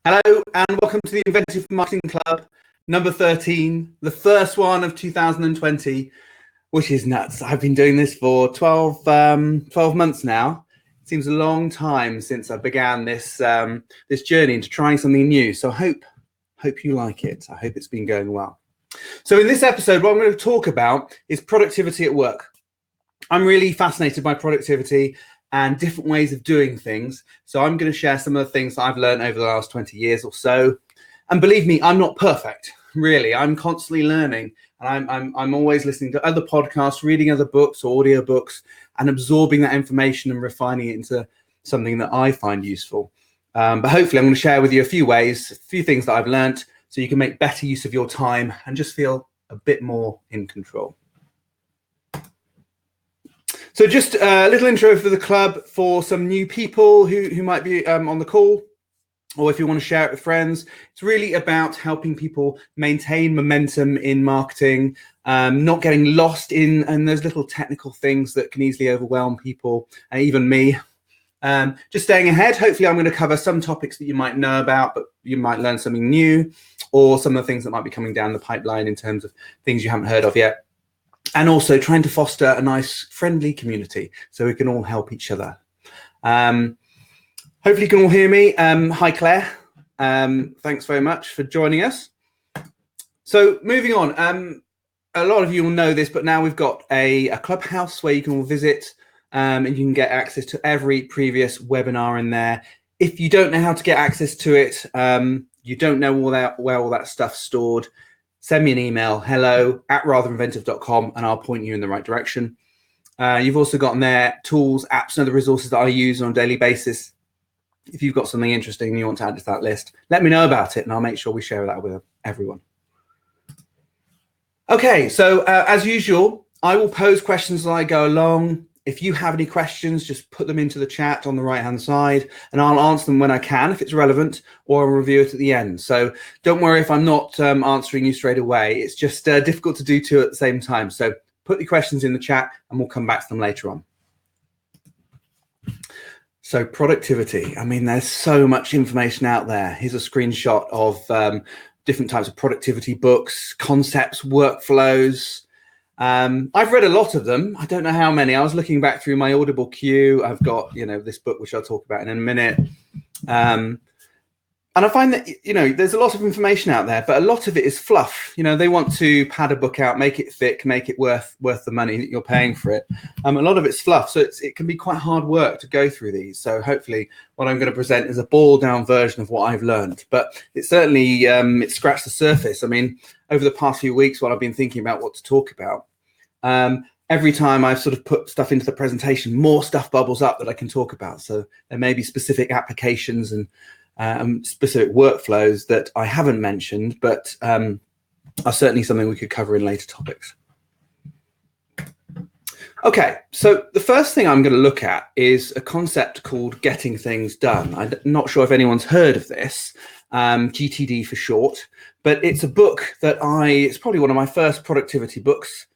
Hello and welcome to the Inventive Marketing Club, number 13, the first one of 2020, which is nuts. I've been doing this for 12 months now. It seems a long time since I began this this journey into trying something new. So I hope you like it. I hope it's been going well. So in this episode, what I'm going to talk about is productivity at work. I'm really fascinated by productivity and different ways of doing things. So I'm going to share some of the things that I've learned over the last 20 years or so. And believe me, I'm not perfect, really. I'm constantly learning. And I'm always listening to other podcasts, reading other books or audiobooks, and absorbing that information and refining it into something that I find useful. But hopefully I'm going to share with you a few ways, a few things that I've learned so you can make better use of your time and just feel a bit more in control. So just a little intro for the club for some new people who might be on the call, or if you want to share it with friends. It's really about helping people maintain momentum in marketing, not getting lost in those little technical things that can easily overwhelm people, and even me. Just staying ahead. Hopefully I'm going to cover some topics that you might know about, but you might learn something new, or some of the things that might be coming down the pipeline in terms of things you haven't heard of yet. And also trying to foster a nice, friendly community so we can all help each other. Hopefully you can all hear me. Hi, Claire. Thanks very much for joining us. So moving on, a lot of you will know this, but now we've got a clubhouse where you can all visit and you can get access to every previous webinar in there. If you don't know how to get access to it, you don't know where all that stuff's stored, send me an email, hello@ratherinventive.com, and I'll point you in the right direction. You've also got in there tools, apps, and other resources that I use on a daily basis. If you've got something interesting and you want to add to that list, let me know about it and I'll make sure we share that with everyone. Okay, so as usual, I will pose questions as I go along. If you have any questions, just put them into the chat on the right-hand side and I'll answer them when I can, if it's relevant, or I'll review it at the end. So don't worry if I'm not answering you straight away. It's just difficult to do two at the same time. So put your questions in the chat and we'll come back to them later on. So productivity, I mean, there's so much information out there. Here's a screenshot of different types of productivity books, concepts, workflows. I've read a lot of them. I don't know how many. I was looking back through my Audible queue. I've got, this book, which I'll talk about in a minute. And I find that, there's a lot of information out there, but a lot of it is fluff. They want to pad a book out, make it thick, make it worth the money that you're paying for it. A lot of it's fluff, so it can be quite hard work to go through these. So hopefully what I'm going to present is a boiled down version of what I've learned. But it certainly, it scratched the surface. I mean, over the past few weeks, while I've been thinking about what to talk about, every time I've sort of put stuff into the presentation, more stuff bubbles up that I can talk about. So there may be specific applications and specific workflows that I haven't mentioned, but are certainly something we could cover in later topics. Okay, so the first thing I'm going to look at is a concept called getting things done. I'm not sure if anyone's heard of this, GTD for short, but it's a book that it's probably one of my first productivity books,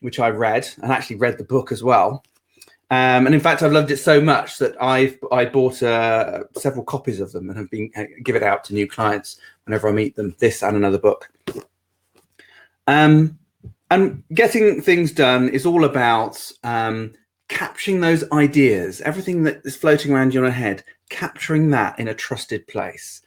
which I read, and actually read the book as well. And in fact, I've loved it so much that I bought several copies of them and have been give it out to new clients whenever I meet them, this and another book. And getting things done is all about capturing those ideas, everything that is floating around your head, capturing that in a trusted place.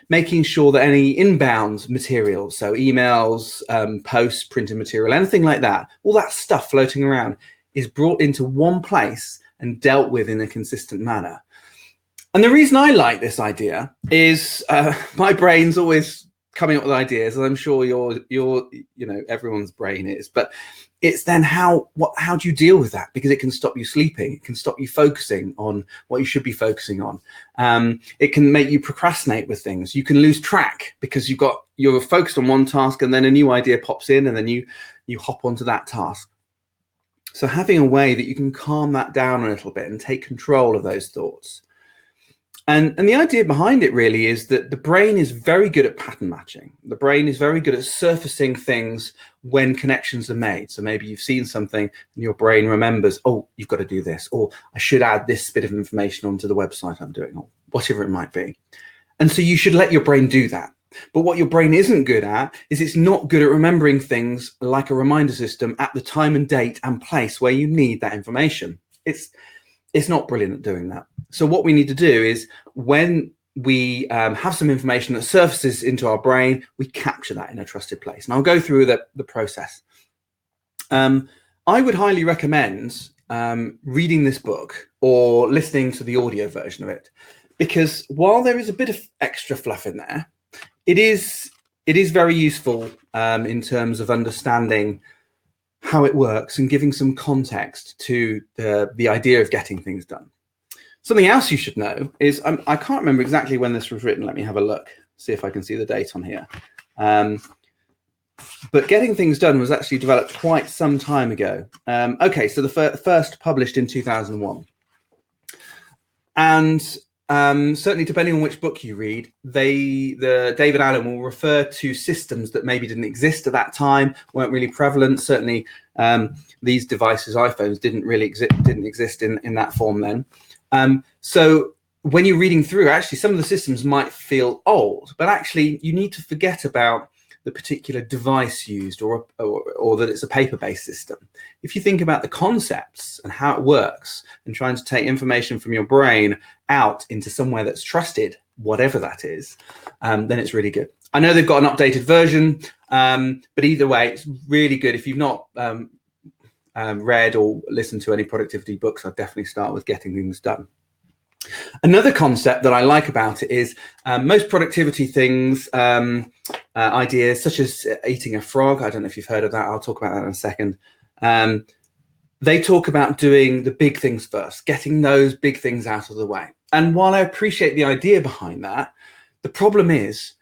Making sure that any inbound materials, so emails, posts, printed material, anything like that, all that stuff floating around is brought into one place and dealt with in a consistent manner. And the reason I like this idea is my brain's always coming up with ideas, and I'm sure everyone's brain is, but it's then how do you deal with that? Because it can stop you sleeping, it can stop you focusing on what you should be focusing on. It can make you procrastinate with things. You can lose track because you're focused on one task and then a new idea pops in and then you hop onto that task. So having a way that you can calm that down a little bit and take control of those thoughts. And the idea behind it really is that the brain is very good at pattern matching. The brain is very good at surfacing things when connections are made. So maybe you've seen something and your brain remembers, oh, you've got to do this, or I should add this bit of information onto the website I'm doing, or whatever it might be. And so you should let your brain do that. But what your brain isn't good at is it's not good at remembering things like a reminder system at the time and date and place where you need that information. It's not brilliant at doing that. So what we need to do is when we have some information that surfaces into our brain, we capture that in a trusted place. And I'll go through the process. I would highly recommend reading this book or listening to the audio version of it, because while there is a bit of extra fluff in there, it is very useful in terms of understanding how it works and giving some context to the idea of getting things done. Something else you should know is, I can't remember exactly when this was written. Let me have a look, see if I can see the date on here. But getting things done was actually developed quite some time ago. Okay, so the first published in 2001. And certainly, depending on which book you read, David Allen will refer to systems that maybe didn't exist at that time, weren't really prevalent. Certainly, these devices, iPhones, didn't exist in that form then. So when you're reading through, actually, some of the systems might feel old, but actually, you need to forget about the particular device used or that it's a paper-based system. If you think about the concepts and how it works and trying to take information from your brain out into somewhere that's trusted, whatever that is, then it's really good. I know they've got an updated version, but either way, it's really good. If you've not read or listened to any productivity books, I'd definitely start with Getting Things Done. Another concept that I like about it is most productivity things, ideas such as eating a frog. I don't know if you've heard of that. I'll talk about that in a second. They talk about doing the big things first, getting those big things out of the way. And while I appreciate the idea behind that, the problem is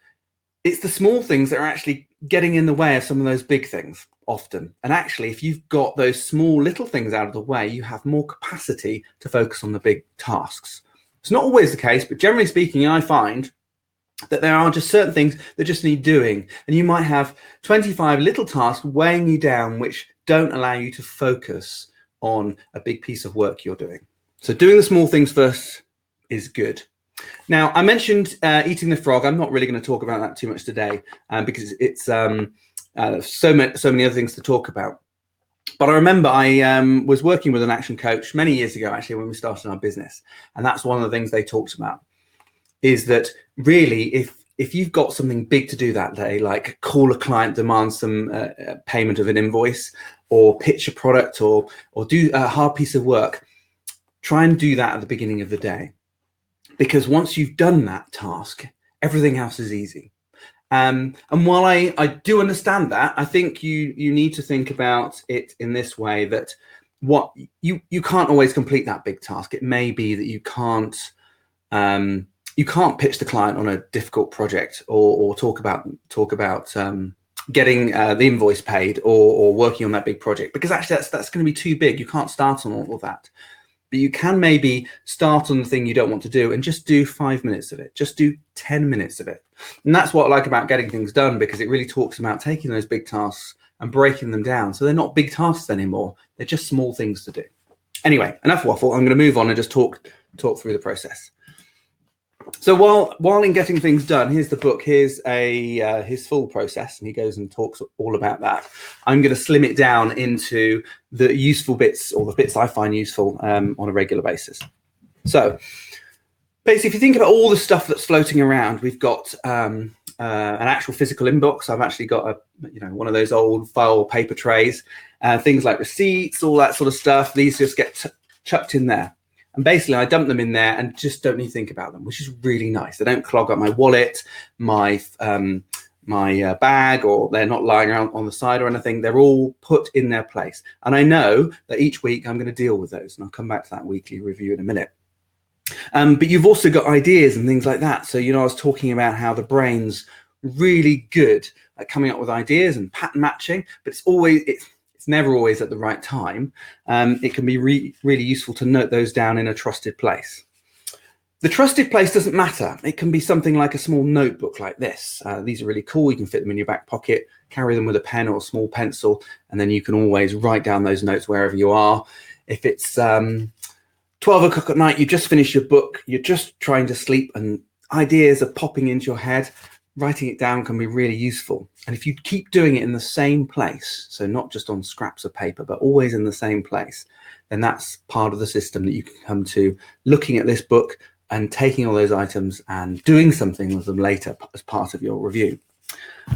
it's the small things that are actually getting in the way of some of those big things often. And actually, if you've got those small little things out of the way, you have more capacity to focus on the big tasks. It's not always the case, but generally speaking, I find that there are just certain things that just need doing. And you might have 25 little tasks weighing you down, which don't allow you to focus on a big piece of work you're doing. So doing the small things first is good. Now, I mentioned eating the frog. I'm not really going to talk about that too much today because it's so many other things to talk about. But I remember I was working with an action coach many years ago, actually, when we started our business. And that's one of the things they talked about, is that really, if you've got something big to do that day, like call a client, demand some payment of an invoice, or pitch a product, or do a hard piece of work, try and do that at the beginning of the day. Because once you've done that task, everything else is easy. And while I do understand that, I think you need to think about it in this way, that what you can't always complete that big task. It may be that you can't pitch the client on a difficult project, or talk about getting the invoice paid, or working on that big project, because actually that's going to be too big. You can't start on all of that. But you can maybe start on the thing you don't want to do and just do 5 minutes of it. Just do 10 minutes of it. And that's what I like about Getting Things Done, because it really talks about taking those big tasks and breaking them down. So they're not big tasks anymore. They're just small things to do. Anyway, enough waffle. I'm going to move on and just talk through the process. So while in Getting Things Done, here's the book. Here's his full process, and he goes and talks all about that. I'm going to slim it down into the useful bits, or the bits I find useful on a regular basis. So basically, if you think about all the stuff that's floating around, we've got an actual physical inbox. I've actually got one of those old file paper trays, things like receipts, all that sort of stuff. These just get chucked in there. And basically, I dump them in there and just don't need to think about them, which is really nice. They don't clog up my wallet, my bag, or they're not lying around on the side or anything. They're all put in their place. And I know that each week I'm going to deal with those. And I'll come back to that weekly review in a minute. But you've also got ideas and things like that. So, I was talking about how the brain's really good at coming up with ideas and pattern matching, but it's never always at the right time. It can be really useful to note those down in a trusted place. The trusted place doesn't matter. It can be something like a small notebook like this. These are really cool. You can fit them in your back pocket, carry them with a pen or a small pencil, and then you can always write down those notes wherever you are. If it's 12 o'clock at night, you just finished your book, you're just trying to sleep and ideas are popping into your head, writing it down can be really useful. And if you keep doing it in the same place, so not just on scraps of paper, but always in the same place, then that's part of the system that you can come to looking at this book and taking all those items and doing something with them later as part of your review.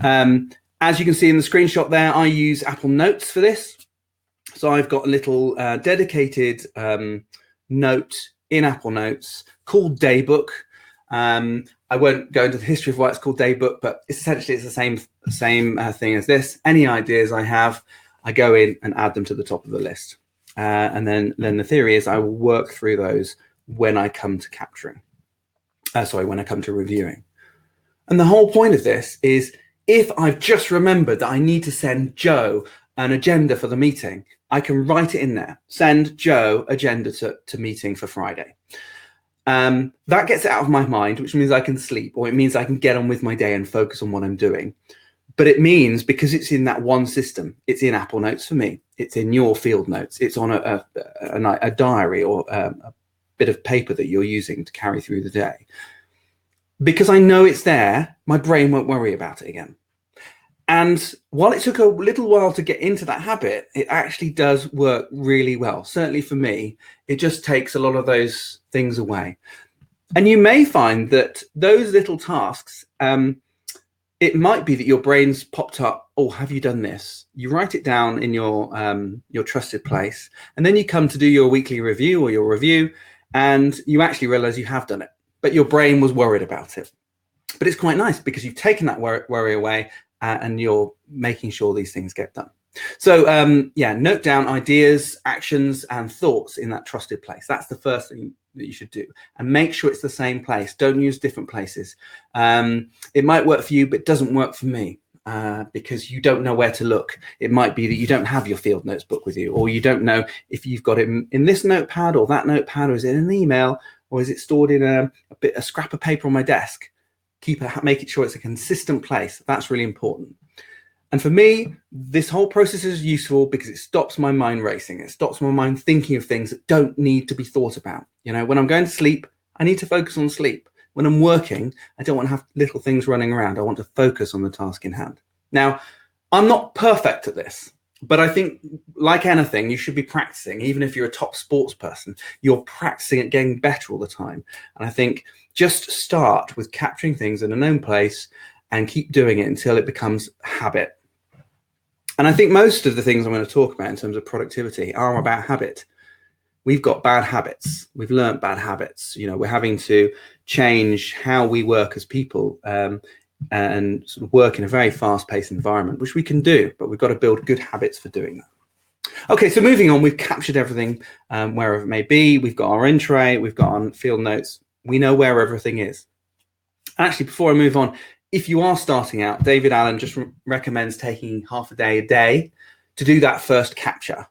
As you can see in the screenshot there, I use Apple Notes for this. So I've got a little dedicated note in Apple Notes called Daybook. I won't go into the history of why it's called Daybook, but essentially it's the same thing as this. Any ideas I have, I go in and add them to the top of the list. And then the theory is I will work through those when I come to capturing. When I come to reviewing. And the whole point of this is if I've just remembered that I need to send Joe an agenda for the meeting, I can write it in there. Send Joe agenda to meeting for Friday. That gets it out of my mind, which means I can sleep, or it means I can get on with my day and focus on what I'm doing. But it means, because it's in that one system, it's in Apple Notes for me, it's in your field notes, it's on a diary or a bit of paper that you're using to carry through the day. Because I know it's there, my brain won't worry about it again. And while it took a little while to get into that habit, it actually does work really well. Certainly for me, it just takes a lot of those things away. And you may find that those little tasks, it might be that your brain's popped up, oh, have you done this? You write it down in your trusted place, and then you come to do your weekly review or your review, and you actually realize you have done it, but your brain was worried about it. But it's quite nice because you've taken that worry away, and you're making sure these things get done. So yeah, note down ideas, actions, and thoughts in that trusted place. That's the first thing that you should do, and make sure it's the same place. Don't use different places. It might work for you, but it doesn't work for me because you don't know where to look. It might be that you don't have your field notes book with you, or you don't know if you've got it in this notepad or that notepad, or is it in an email, or is it stored in a scrap of paper on my desk. Make sure it's a consistent place. That's really important. And for me, this whole process is useful because it stops my mind racing. It stops my mind thinking of things that don't need to be thought about. You know, when I'm going to sleep, I need to focus on sleep. When I'm working, I don't want to have little things running around. I want to focus on the task in hand. Now, I'm not perfect at this, but I think like anything, you should be practicing. Even if you're a top sports person, you're practicing at getting better all the time. And I think just start with capturing things in a known place and keep doing it until it becomes habit. And I think most of the things I'm going to talk about in terms of productivity are about habit. We've got bad habits. We've learned bad habits. You know, we're having to change how we work as people and sort of work in a very fast-paced environment, which we can do, but we've got to build good habits for doing that. Okay, so moving on, we've captured everything wherever it may be. We've got our in tray, we've got our field notes. We know where everything is. Actually, before I move on, if you are starting out, David Allen just recommends taking half a day to do that first capture,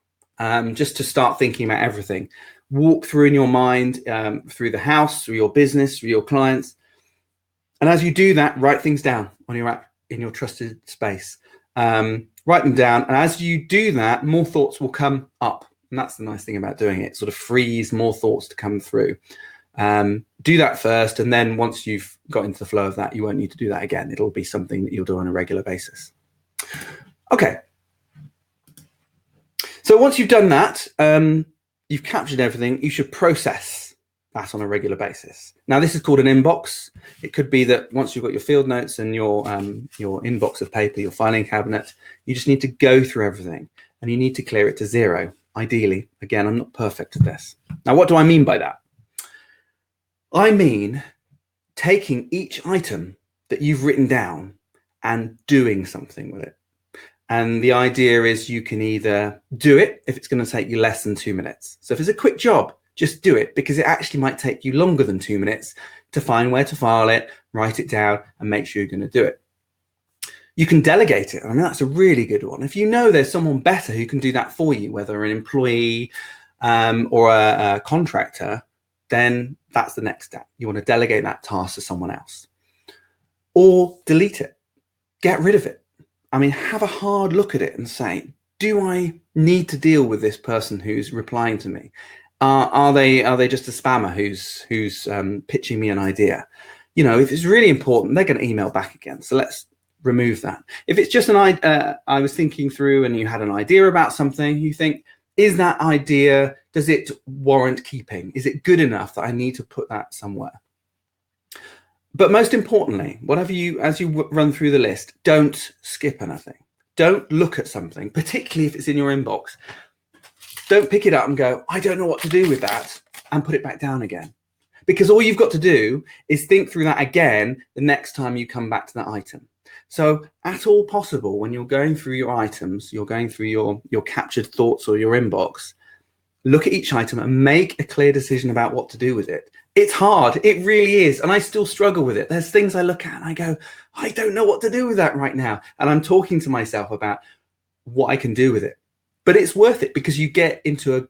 just to start thinking about everything. Walk through in your mind, through the house, through your business, through your clients. And as you do that, write things down on your app in your trusted space. Write them down. And as you do that, more thoughts will come up. And that's the nice thing about doing it, sort of frees more thoughts to come through. Do that first, and then once you've got into the flow of that, you won't need to do that again. It'll be something that you'll do on a regular basis. Okay. So once you've done that, you've captured everything, you should process that on a regular basis. Now, this is called an inbox. It could be that once you've got your field notes and your inbox of paper, your filing cabinet, you just need to go through everything, and you need to clear it to 0, ideally. Again, I'm not perfect at this. Now, what do I mean by that? I mean taking each item that you've written down and doing something with it. And the idea is you can either do it if it's going to take you less than 2 minutes. So if it's a quick job, just do it, because it actually might take you longer than 2 minutes to find where to file it, write it down, and make sure you're going to do it. You can delegate it. I mean, that's a really good one. If you know there's someone better who can do that for you, whether an employee or a contractor, then that's the next step. You want to delegate that task to someone else, or delete it, get rid of it. I mean, have a hard look at it and say, do I need to deal with this person who's replying to me? Are they just a spammer who's pitching me an idea? You know, if it's really important, they're going to email back again. So let's remove that. If it's just I was thinking through and you had an idea about something, you think, is that idea, does it warrant keeping? Is it good enough that I need to put that somewhere? But most importantly, as you run through the list, don't skip anything. Don't look at something, particularly if it's in your inbox. Don't pick it up and go, I don't know what to do with that, and put it back down again. Because all you've got to do is think through that again the next time you come back to that item. So at all possible, when you're going through your items, you're going through your captured thoughts or your inbox, look at each item and make a clear decision about what to do with it. It's hard, it really is. And I still struggle with it. There's things I look at and I go, I don't know what to do with that right now. And I'm talking to myself about what I can do with it. But it's worth it because you get into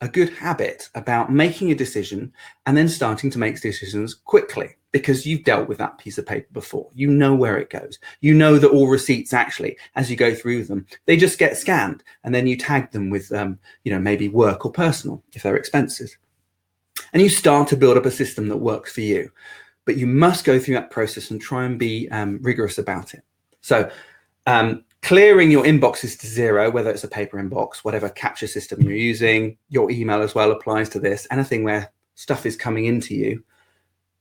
a good habit about making a decision and then starting to make decisions quickly because you've dealt with that piece of paper before. You know where it goes. You know that all receipts actually, as you go through them, they just get scanned and then you tag them with, maybe work or personal if they're expenses. And you start to build up a system that works for you. But you must go through that process and try and be rigorous about it. So clearing your inboxes to zero, whether it's a paper inbox, whatever capture system you're using, your email as well applies to this, anything where stuff is coming into you.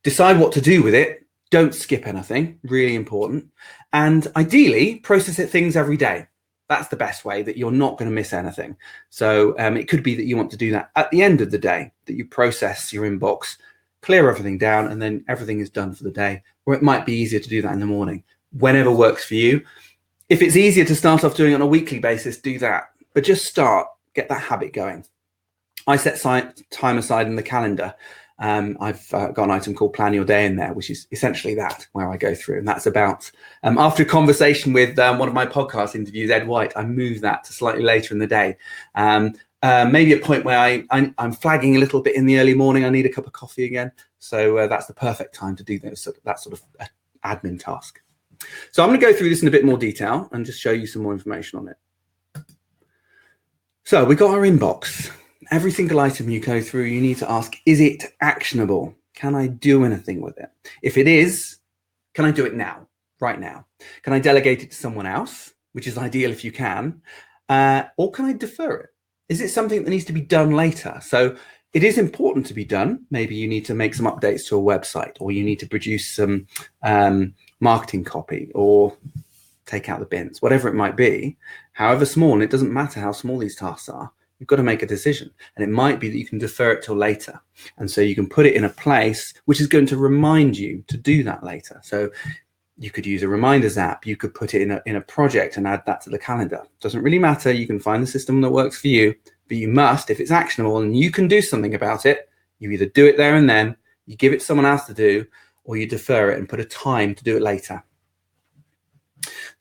Decide what to do with it. Don't skip anything, really important. And ideally, process it things every day. That's the best way that you're not going to miss anything. So it could be that you want to do that at the end of the day, that you process your inbox, clear everything down, and then everything is done for the day. Or it might be easier to do that in the morning, whenever works for you. If it's easier to start off doing it on a weekly basis, do that. But just start, get that habit going. I set time aside in the calendar. I've got an item called Plan Your Day in there, which is essentially that, where I go through. And that's about, after a conversation with one of my podcast interviews, Ed White, I moved that to slightly later in the day. Maybe a point where I'm flagging a little bit in the early morning. I need a cup of coffee again. So that's the perfect time to do that sort of admin task. So I'm going to go through this in a bit more detail and just show you some more information on it. So we got our inbox. Every single item you go through, you need to ask, is it actionable? Can I do anything with it? If it is, can I do it now, right now? Can I delegate it to someone else, which is ideal if you can, or can I defer it? Is it something that needs to be done later? So it is important to be done. Maybe you need to make some updates to a website, or you need to produce some marketing copy, or take out the bins, whatever it might be. However small, and it doesn't matter how small these tasks are, you've got to make a decision. And it might be that you can defer it till later. And so you can put it in a place which is going to remind you to do that later. So you could use a reminders app. You could put it in a project and add that to the calendar. Doesn't really matter. You can find the system that works for you, but you must, if it's actionable and you can do something about it, you either do it there and then, you give it to someone else to do, or you defer it and put a time to do it later.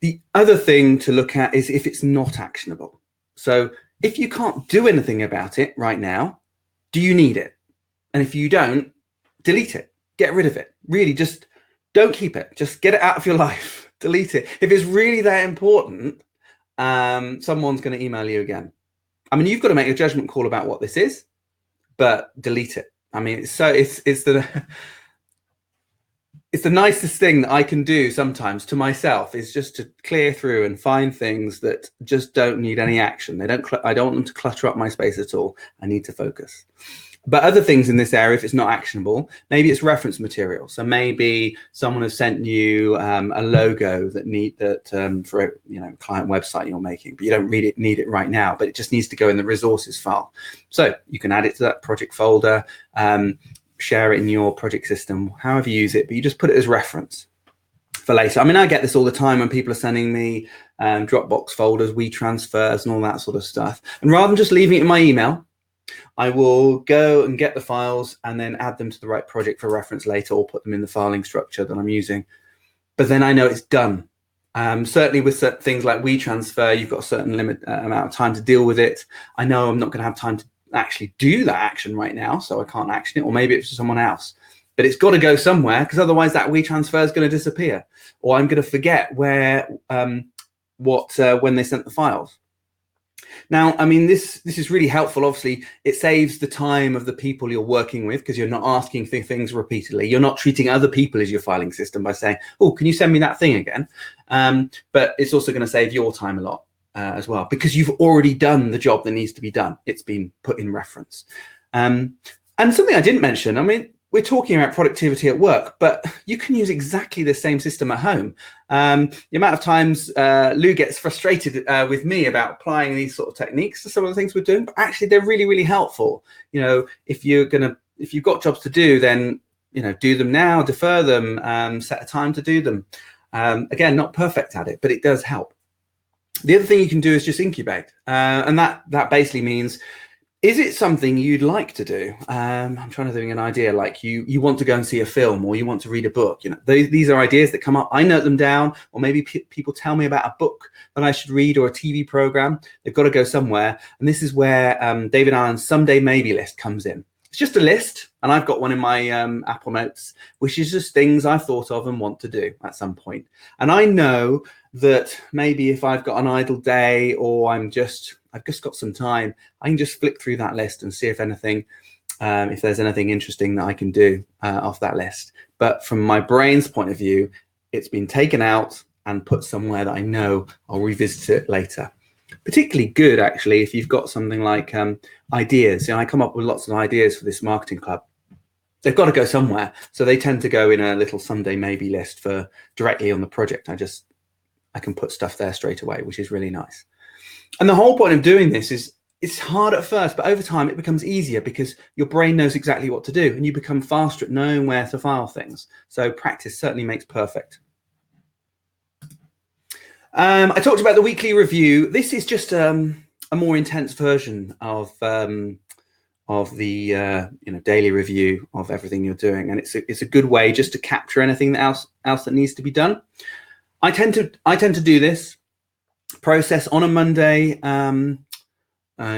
The other thing to look at is if it's not actionable. So if you can't do anything about it right now, do you need it? And if you don't, delete it, get rid of it. Really, just don't keep it. Just get it out of your life, delete it. If it's really that important, someone's going to email you again. I mean, you've got to make a judgment call about what this is, but delete it. I mean, it's the nicest thing that I can do sometimes to myself, is just to clear through and find things that just don't need any action. I don't want them to clutter up my space at all. I need to focus. But other things in this area, if it's not actionable, maybe it's reference material. So maybe someone has sent you a logo for a client website you're making, but you don't really need it right now, but it just needs to go in the resources file. So you can add it to that project folder, share it in your project system, however you use it, but you just put it as reference for later. I mean, I get this all the time when people are sending me Dropbox folders, WeTransfers and all that sort of stuff. And rather than just leaving it in my email, I will go and get the files and then add them to the right project for reference later, or put them in the filing structure that I'm using. But then I know it's done. Certainly with things like WeTransfer, you've got a certain amount of time to deal with it. I know I'm not going to have time to actually do that action right now, so I can't action it, or maybe it's for someone else. But it's got to go somewhere, because otherwise that WeTransfer is going to disappear, or I'm going to forget where when they sent the files. Now, I mean, this is really helpful. Obviously, it saves the time of the people you're working with, because you're not asking for things repeatedly. You're not treating other people as your filing system by saying, oh, can you send me that thing again? But it's also going to save your time a lot as well, because you've already done the job that needs to be done. It's been put in reference. And something I didn't mention, I mean, we're talking about productivity at work, but you can use exactly the same system at home. The amount of times Lou gets frustrated with me about applying these sort of techniques to some of the things we're doing, but actually they're really, really helpful. You know, if you've got jobs to do, then, you know, do them now, defer them, set a time to do them. Again, not perfect at it, but it does help. The other thing you can do is just incubate. And that basically means, is it something you'd like to do? I'm trying to think of an idea, like you want to go and see a film, or you want to read a book. You know, these are ideas that come up. I note them down, or maybe people tell me about a book that I should read, or a TV program. They've got to go somewhere. And this is where David Allen's Someday Maybe list comes in. It's just a list, and I've got one in my Apple Notes, which is just things I've thought of and want to do at some point. And I know that maybe if I've got an idle day, or I've just got some time, I can just flick through that list and see if there's anything interesting that I can do off that list. But from my brain's point of view, it's been taken out and put somewhere that I know I'll revisit it later. Particularly good, actually, if you've got something like ideas. You know, I come up with lots of ideas for this marketing club. They've got to go somewhere, so they tend to go in a little Someday Maybe list for directly on the project. I can put stuff there straight away, which is really nice. And the whole point of doing this is, it's hard at first, but over time it becomes easier, because your brain knows exactly what to do, and you become faster at knowing where to file things. So practice certainly makes perfect. I talked about the weekly review. This is just a more intense version of the daily review of everything you're doing, and it's a good way just to capture anything else that needs to be done. I tend to do this process on a Monday,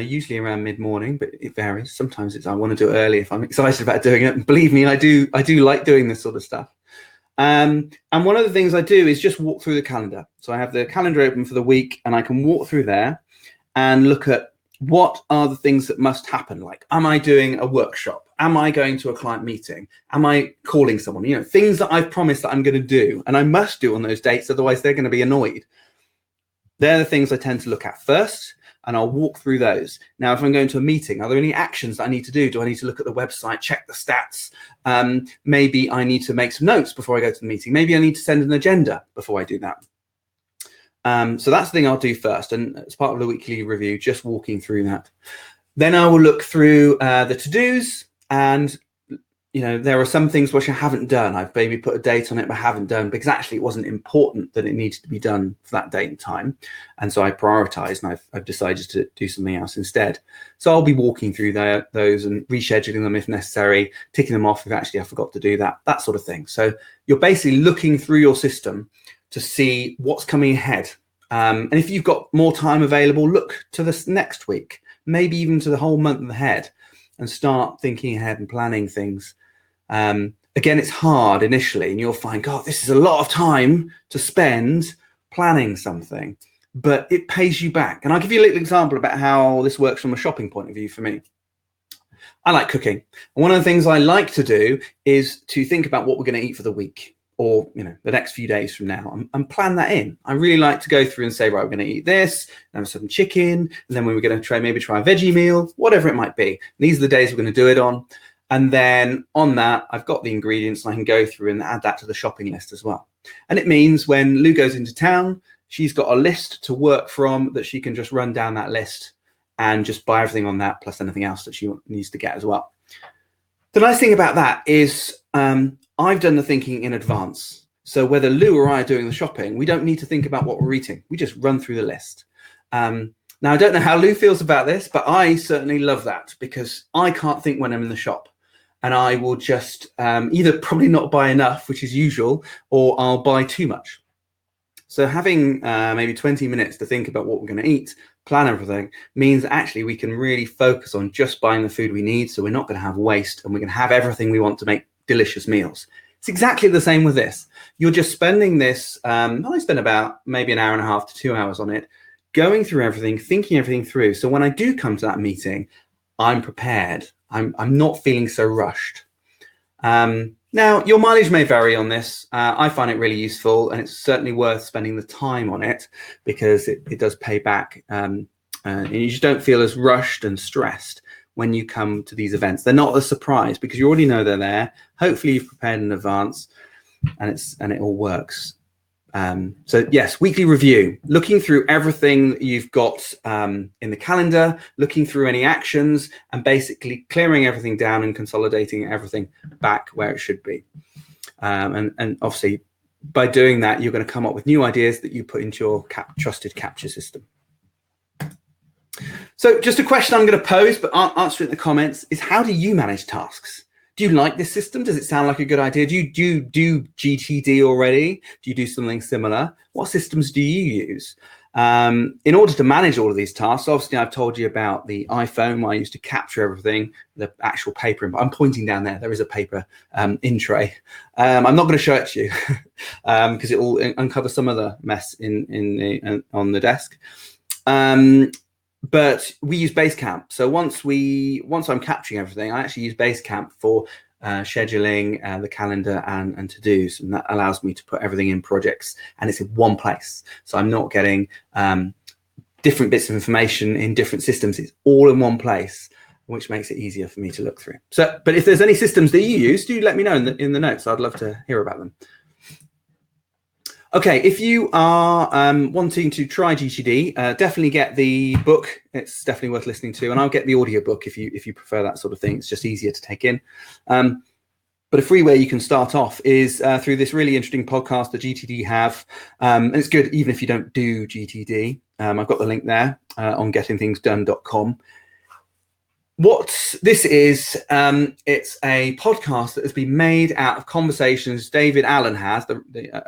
usually around mid-morning, but it varies. Sometimes I want to do it early if I'm excited about doing it. And believe me, I do like doing this sort of stuff. And one of the things I do is just walk through the calendar. So I have the calendar open for the week, and I can walk through there and look at what are the things that must happen. Like, am I doing a workshop? Am I going to a client meeting? Am I calling someone? You know, things that I've promised that I'm going to do, and I must do on those dates, otherwise they're going to be annoyed. They're the things I tend to look at first, and I'll walk through those. Now, if I'm going to a meeting, are there any actions that I need to do? Do I need to look at the website, check the stats? Maybe I need to make some notes before I go to the meeting. Maybe I need to send an agenda before I do that. So that's the thing I'll do first. And as part of the weekly review, just walking through that. Then I will look through the to-dos, and you know, there are some things which I haven't done. I've maybe put a date on it, but haven't done, because actually it wasn't important that it needed to be done for that date and time. And so I prioritized, and I've decided to do something else instead. So I'll be walking through those and rescheduling them if necessary, ticking them off if actually I forgot to do that sort of thing. So you're basically looking through your system to see what's coming ahead. And if you've got more time available, look to this next week, maybe even to the whole month ahead, and start thinking ahead and planning things. Again, it's hard initially, and you'll find, God, this is a lot of time to spend planning something, but it pays you back. And I'll give you a little example about how this works from a shopping point of view for me. I like cooking. And one of the things I like to do is to think about what we're going to eat for the week, or you know, the next few days from now, and plan that in. I really like to go through and say, right, we're going to eat this, and have some chicken, and then we were going to maybe try a veggie meal, whatever it might be. And these are the days we're going to do it on. And then on that, I've got the ingredients, and I can go through and add that to the shopping list as well. And it means when Lou goes into town, she's got a list to work from that she can just run down that list and just buy everything on that, plus anything else that she needs to get as well. The nice thing about that is I've done the thinking in advance. So whether Lou or I are doing the shopping, we don't need to think about what we're eating. We just run through the list. Now, I don't know how Lou feels about this, but I certainly love that, because I can't think when I'm in the shop. And I will just either probably not buy enough, which is usual, or I'll buy too much. So having maybe 20 minutes to think about what we're going to eat, plan everything, means actually we can really focus on just buying the food we need, so we're not going to have waste, and we can have everything we want to make delicious meals. It's exactly the same with this. You're just spending this, I spend about maybe an hour and a half to 2 hours on it, going through everything, thinking everything through. So when I do come to that meeting, I'm prepared. I'm not feeling so rushed. Now, your mileage may vary on this. I find it really useful, and it's certainly worth spending the time on it, because it does pay back. And you just don't feel as rushed and stressed when you come to these events. They're not a surprise because you already know they're there. Hopefully you've prepared in advance, and it all works. So yes, weekly review, looking through everything that you've got in the calendar, looking through any actions, and basically clearing everything down and consolidating everything back where it should be. And obviously, by doing that, you're going to come up with new ideas that you put into your trusted capture system. So just a question I'm going to pose, but answer it in the comments, is how do you manage tasks? Do you like this system? Does it sound like a good idea? Do you do GTD already? Do you do something similar? What systems do you use? In order to manage all of these tasks, obviously I've told you about the iPhone, where I used to capture everything, the actual paper. I'm pointing down there. There is a paper in tray. I'm not going to show it to you because it will uncover some of the mess on the desk. But we use Basecamp. So once I'm capturing everything, I actually use Basecamp for scheduling the calendar and to-dos, and that allows me to put everything in projects, and it's in one place. So I'm not getting different bits of information in different systems. It's all in one place, which makes it easier for me to look through. So, but if there's any systems that you use, do let me know in the notes. I'd love to hear about them. Okay, if you are wanting to try GTD, definitely get the book. It's definitely worth listening to, and I'll get the audiobook if you prefer that sort of thing. It's just easier to take in. But a free way you can start off is through this really interesting podcast that GTD have. And it's good even if you don't do GTD. I've got the link there on gettingthingsdone.com. What this is, it's a podcast that has been made out of conversations David Allen has, the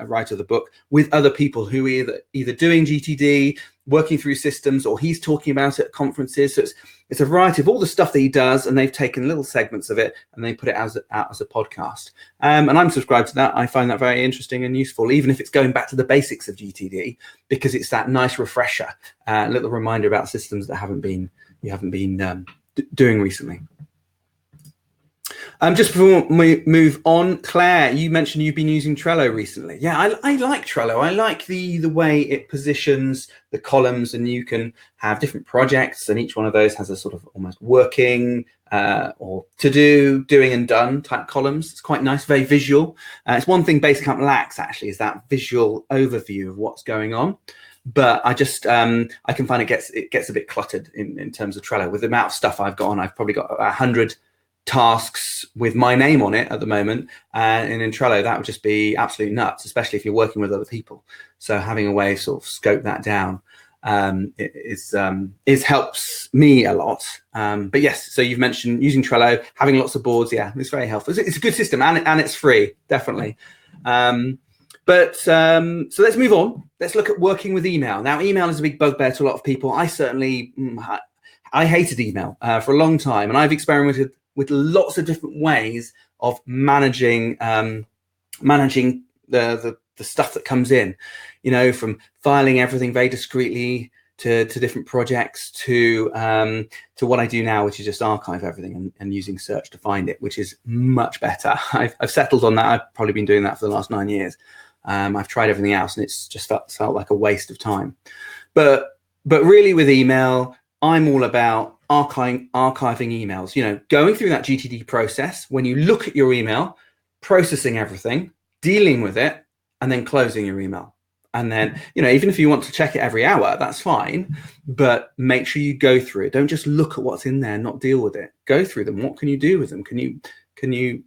writer of the book, with other people who are either doing GTD, working through systems, or he's talking about it at conferences. So it's a variety of all the stuff that he does, and they've taken little segments of it and they put it out as a podcast. And I'm subscribed to that. I find that very interesting and useful, even if it's going back to the basics of GTD, because it's that nice refresher, little reminder about systems that you haven't been doing recently. Just before we move on, Claire, you mentioned you've been using Trello recently. Yeah, I like Trello. I like the way it positions the columns, and you can have different projects, and each one of those has a sort of almost working or to do, doing and done type columns. It's quite nice, very visual. It's one thing Basecamp lacks, actually, is that visual overview of what's going on. But I just I can find it gets a bit cluttered in terms of Trello. With the amount of stuff I've got on, I've probably got 100 tasks with my name on it at the moment, and in Trello that would just be absolutely nuts, especially if you're working with other people. So having a way to sort of scope that down helps me a lot. But yes, so you've mentioned using Trello, having lots of boards. Yeah, it's very helpful. It's a good system, and it's free, definitely. So let's move on. Let's look at working with email. Now, email is a big bugbear to a lot of people. I certainly, I hated email for a long time, and I've experimented with lots of different ways of managing the stuff that comes in, you know, from filing everything very discreetly to different projects to what I do now, which is just archive everything and using search to find it, which is much better. I've settled on that. I've probably been doing that for the last 9 years. I've tried everything else, and it's just felt like a waste of time. But really, with email, I'm all about archiving emails. You know, going through that GTD process. When you look at your email, processing everything, dealing with it, and then closing your email. And then, you know, even if you want to check it every hour, that's fine. But make sure you go through it. Don't just look at what's in there and not deal with it. Go through them. What can you do with them? Can you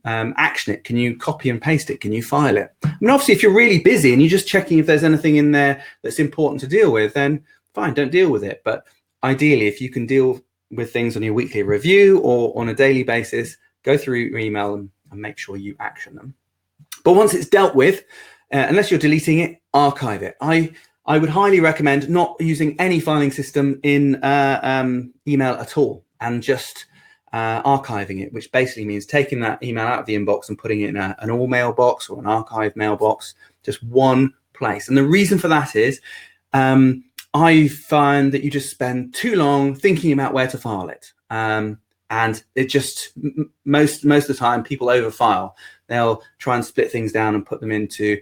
action it? Can you copy and paste it? Can you file it? I mean, obviously, if you're really busy and you're just checking if there's anything in there that's important to deal with, then fine, don't deal with it. But ideally, if you can deal with things on your weekly review or on a daily basis, go through your email and make sure you action them. But once it's dealt with, unless you're deleting it, archive it. I I would highly recommend not using any filing system in email at all, and just archiving it, which basically means taking that email out of the inbox and putting it in an all mailbox or an archive mailbox, just one place. And the reason for that is I find that you just spend too long thinking about where to file it. And it just, most of the time, people overfile. They'll try and split things down and put them into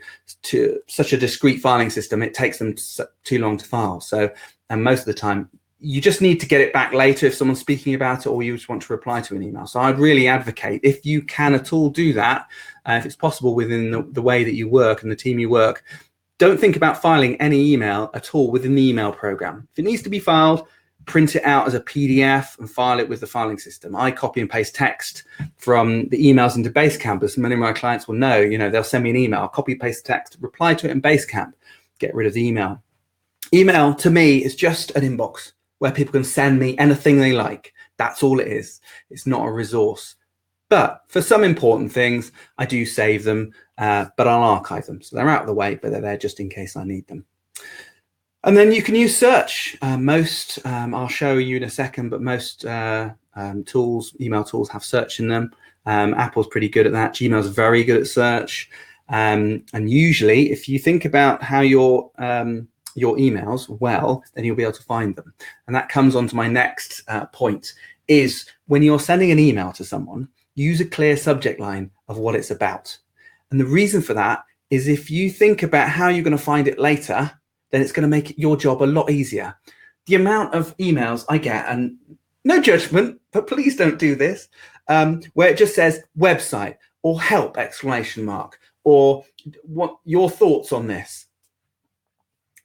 such a discrete filing system. It takes them too long to file. So, and most of the time, you just need to get it back later if someone's speaking about it, or you just want to reply to an email. So I'd really advocate, if you can at all do that, if it's possible within the way that you work and the team you work, don't think about filing any email at all within the email program. If it needs to be filed, print it out as a PDF and file it with the filing system. I copy and paste text from the emails into Basecamp, as many of my clients will know. They'll send me an email, copy, paste text, reply to it in Basecamp, get rid of the email. Email to me is just an inbox where people can send me anything they like. That's all it is. It's not a resource. But for some important things, I do save them, but I'll archive them. So they're out of the way, but they're there just in case I need them. And then you can use search. I'll show you in a second, but most email tools have search in them. Apple's pretty good at that. Gmail's very good at search. And usually, if you think about how your emails well, then you'll be able to find them. And that comes on to my next point, is when you're sending an email to someone, use a clear subject line of what it's about. And the reason for that is, if you think about how you're going to find it later, then it's going to make your job a lot easier. The amount of emails I get, and no judgment, but please don't do this, where it just says website or help ! Or what your thoughts on this.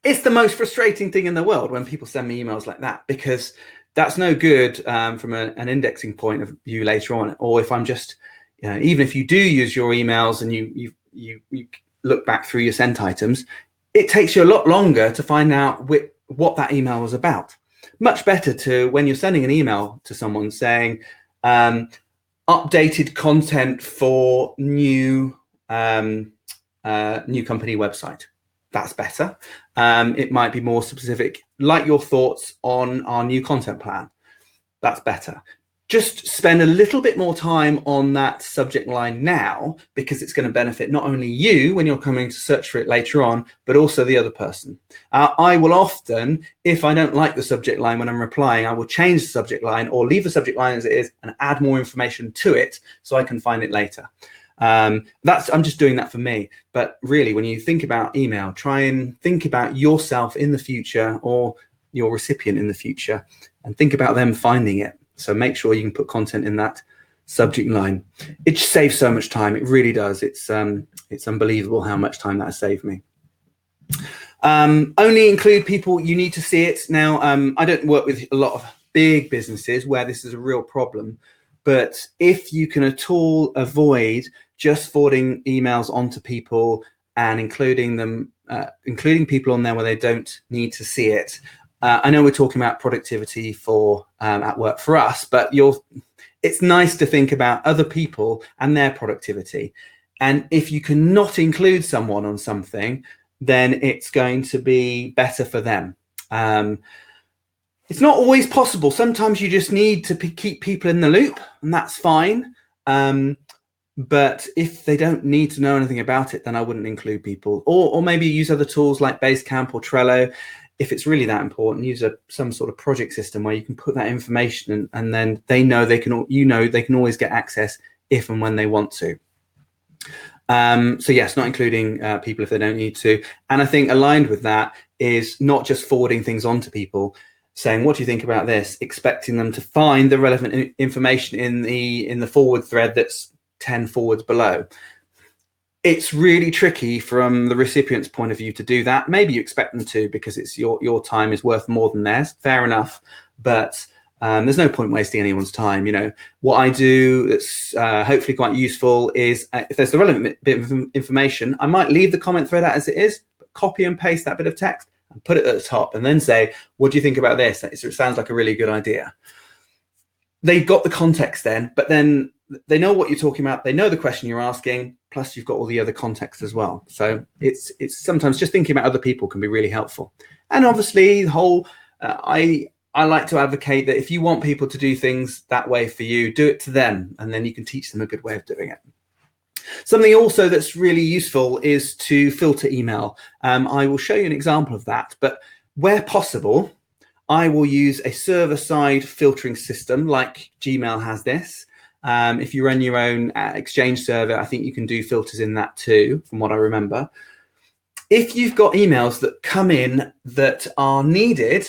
It's the most frustrating thing in the world when people send me emails like that, because that's no good from an indexing point of view later on. Or if I'm just, even if you do use your emails and you look back through your sent items, it takes you a lot longer to find out what that email was about. Much better to, when you're sending an email to someone saying, updated content for new company website. That's better. It might be more specific, like your thoughts on our new content plan. That's better. Just spend a little bit more time on that subject line now, because it's going to benefit not only you when you're coming to search for it later on, but also the other person. I will often, if I don't like the subject line when I'm replying, I will change the subject line or leave the subject line as it is and add more information to it so I can find it later. I'm just doing that for me. But really, when you think about email, try and think about yourself in the future, or your recipient in the future, and think about them finding it. So make sure you can put content in that subject line. It saves so much time. It really does. It's unbelievable how much time that has saved me. Only include people you need to see it. Now, I don't work with a lot of big businesses where this is a real problem, but if you can at all avoid just forwarding emails onto people and including people on there where they don't need to see it. I know we're talking about productivity for at work for us, but it's nice to think about other people and their productivity. And if you cannot include someone on something, then it's going to be better for them. It's not always possible. Sometimes you just need to keep people in the loop, and that's fine. But if they don't need to know anything about it, then I wouldn't include people. Or maybe use other tools like Basecamp or Trello. If it's really that important, use some sort of project system where you can put that information in, and then they know they can always get access if and when they want to. So yes, not including people if they don't need to. And I think aligned with that is not just forwarding things on to people, saying, what do you think about this? Expecting them to find the relevant information in the forward thread that's 10 forwards below. It's really tricky from the recipient's point of view to do that. Maybe you expect them to, because it's your time is worth more than theirs. Fair enough. But there's no point wasting anyone's time. What I do that's hopefully quite useful is if there's a relevant bit of information, I might leave the comment thread out as it is, but copy and paste that bit of text and put it at the top, and then say, what do you think about this? It sounds like a really good idea. they've got the context then, but then they know what you're talking about. They know the question you're asking, plus you've got all the other context as well. So it's sometimes just thinking about other people can be really helpful. And obviously the whole, I like to advocate that if you want people to do things that way for you, do it to them, and then you can teach them a good way of doing it. Something also that's really useful is to filter email. I will show you an example of that, but where possible, I will use a server-side filtering system like Gmail has this. If you run your own Exchange server, I think you can do filters in that too, from what I remember. If you've got emails that come in that are needed,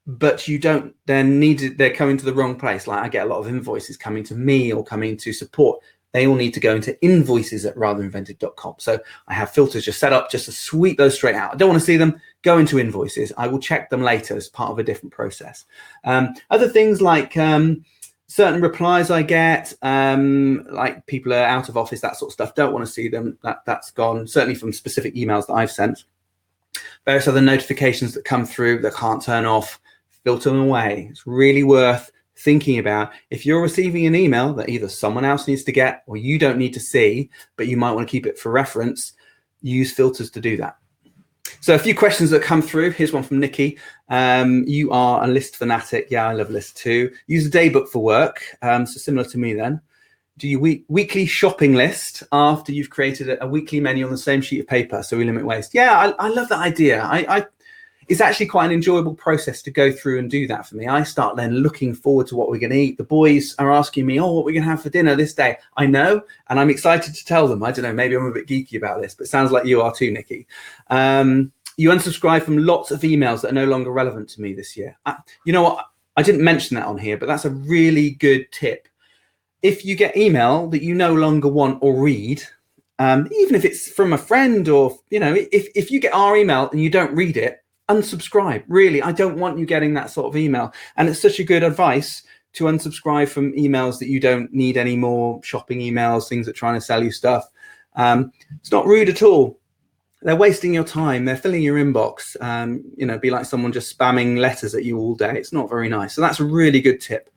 but you don't then need it, they're coming to the wrong place. Like I get a lot of invoices coming to me or coming to support. They all need to go into invoices at ratherinventive.com. So I have filters just set up just to sweep those straight out. I don't want to see them go into invoices. I will check them later as part of a different process. Other things like certain replies I get, like people are out of office, that sort of stuff, don't want to see them. That's gone, certainly from specific emails that I've sent. Various other notifications that come through that can't turn off, filter them away. It's really worth thinking about. If you're receiving an email that either someone else needs to get or you don't need to see, but you might want to keep it for reference, use filters to do that. So a few questions that come through. Here's one from Nikki. You are a list fanatic. Yeah, I love lists too. Use a daybook for work. So similar to me then. Do you weekly shopping list after you've created a weekly menu on the same sheet of paper so we limit waste? Yeah, I love that idea. It's actually quite an enjoyable process to go through and do that for me. I start then looking forward to what we're going to eat. The boys are asking me, oh, what we're going to have for dinner this day. I know, and I'm excited to tell them. I don't know, maybe I'm a bit geeky about this, but it sounds like you are too, Nikki. You unsubscribe from lots of emails that are no longer relevant to me this year. You know what? I didn't mention that on here, but that's a really good tip. If you get email that you no longer want or read, even if it's from a friend or, you know, if you get our email and you don't read it, unsubscribe. Really, I don't want you getting that sort of email. And it's such a good advice to unsubscribe from emails that you don't need anymore, shopping emails, things that are trying to sell you stuff. It's not rude at all. They're wasting your time. They're filling your inbox. You know, be like someone just spamming letters at you all day. It's not very nice. So that's a really good tip.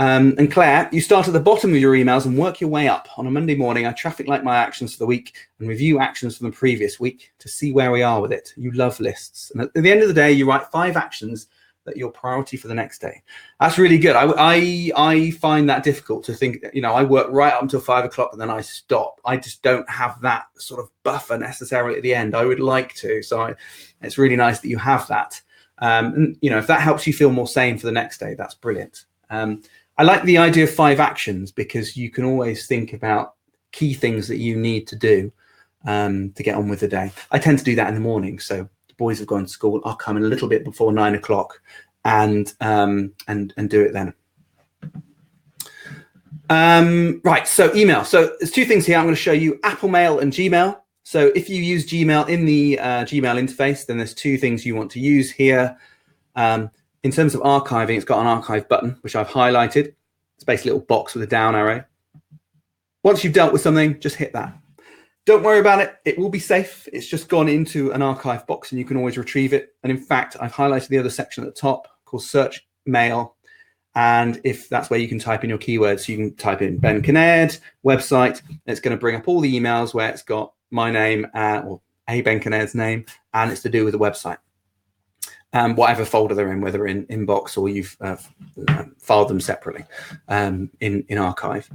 And Claire, you start at the bottom of your emails and work your way up. On a Monday morning, I traffic light my actions for the week and review actions from the previous week to see where we are with it. You love lists. And at the end of the day, you write 5 actions that are your priority for the next day. That's really good. I find that difficult to think, you know, I work right up until 5 o'clock and then I stop. I just don't have that sort of buffer necessarily at the end. I would like to. So it's really nice that you have that. And, you know, if that helps you feel more sane for the next day, that's brilliant. I like the idea of 5 actions because you can always think about key things that you need to do to get on with the day. I tend to do that in the morning. So the boys have gone to school. I'll come in a little bit before 9 o'clock and do it then. Right, so email. So there's 2 things here. I'm going to show you Apple Mail and Gmail. So if you use Gmail in the Gmail interface, then there's 2 things you want to use here. In terms of archiving, it's got an archive button, which I've highlighted. It's basically a little box with a down arrow. Once you've dealt with something, just hit that. Don't worry about it. It will be safe. It's just gone into an archive box and you can always retrieve it. And in fact, I've highlighted the other section at the top called Search Mail. And if that's where you can type in your keywords, you can type in Ben Kinnaird website. And it's going to bring up all the emails where it's got my name or a Ben Kinnaird's name, and it's to do with the website. Whatever folder they're in, whether in inbox or you've filed them separately in archive.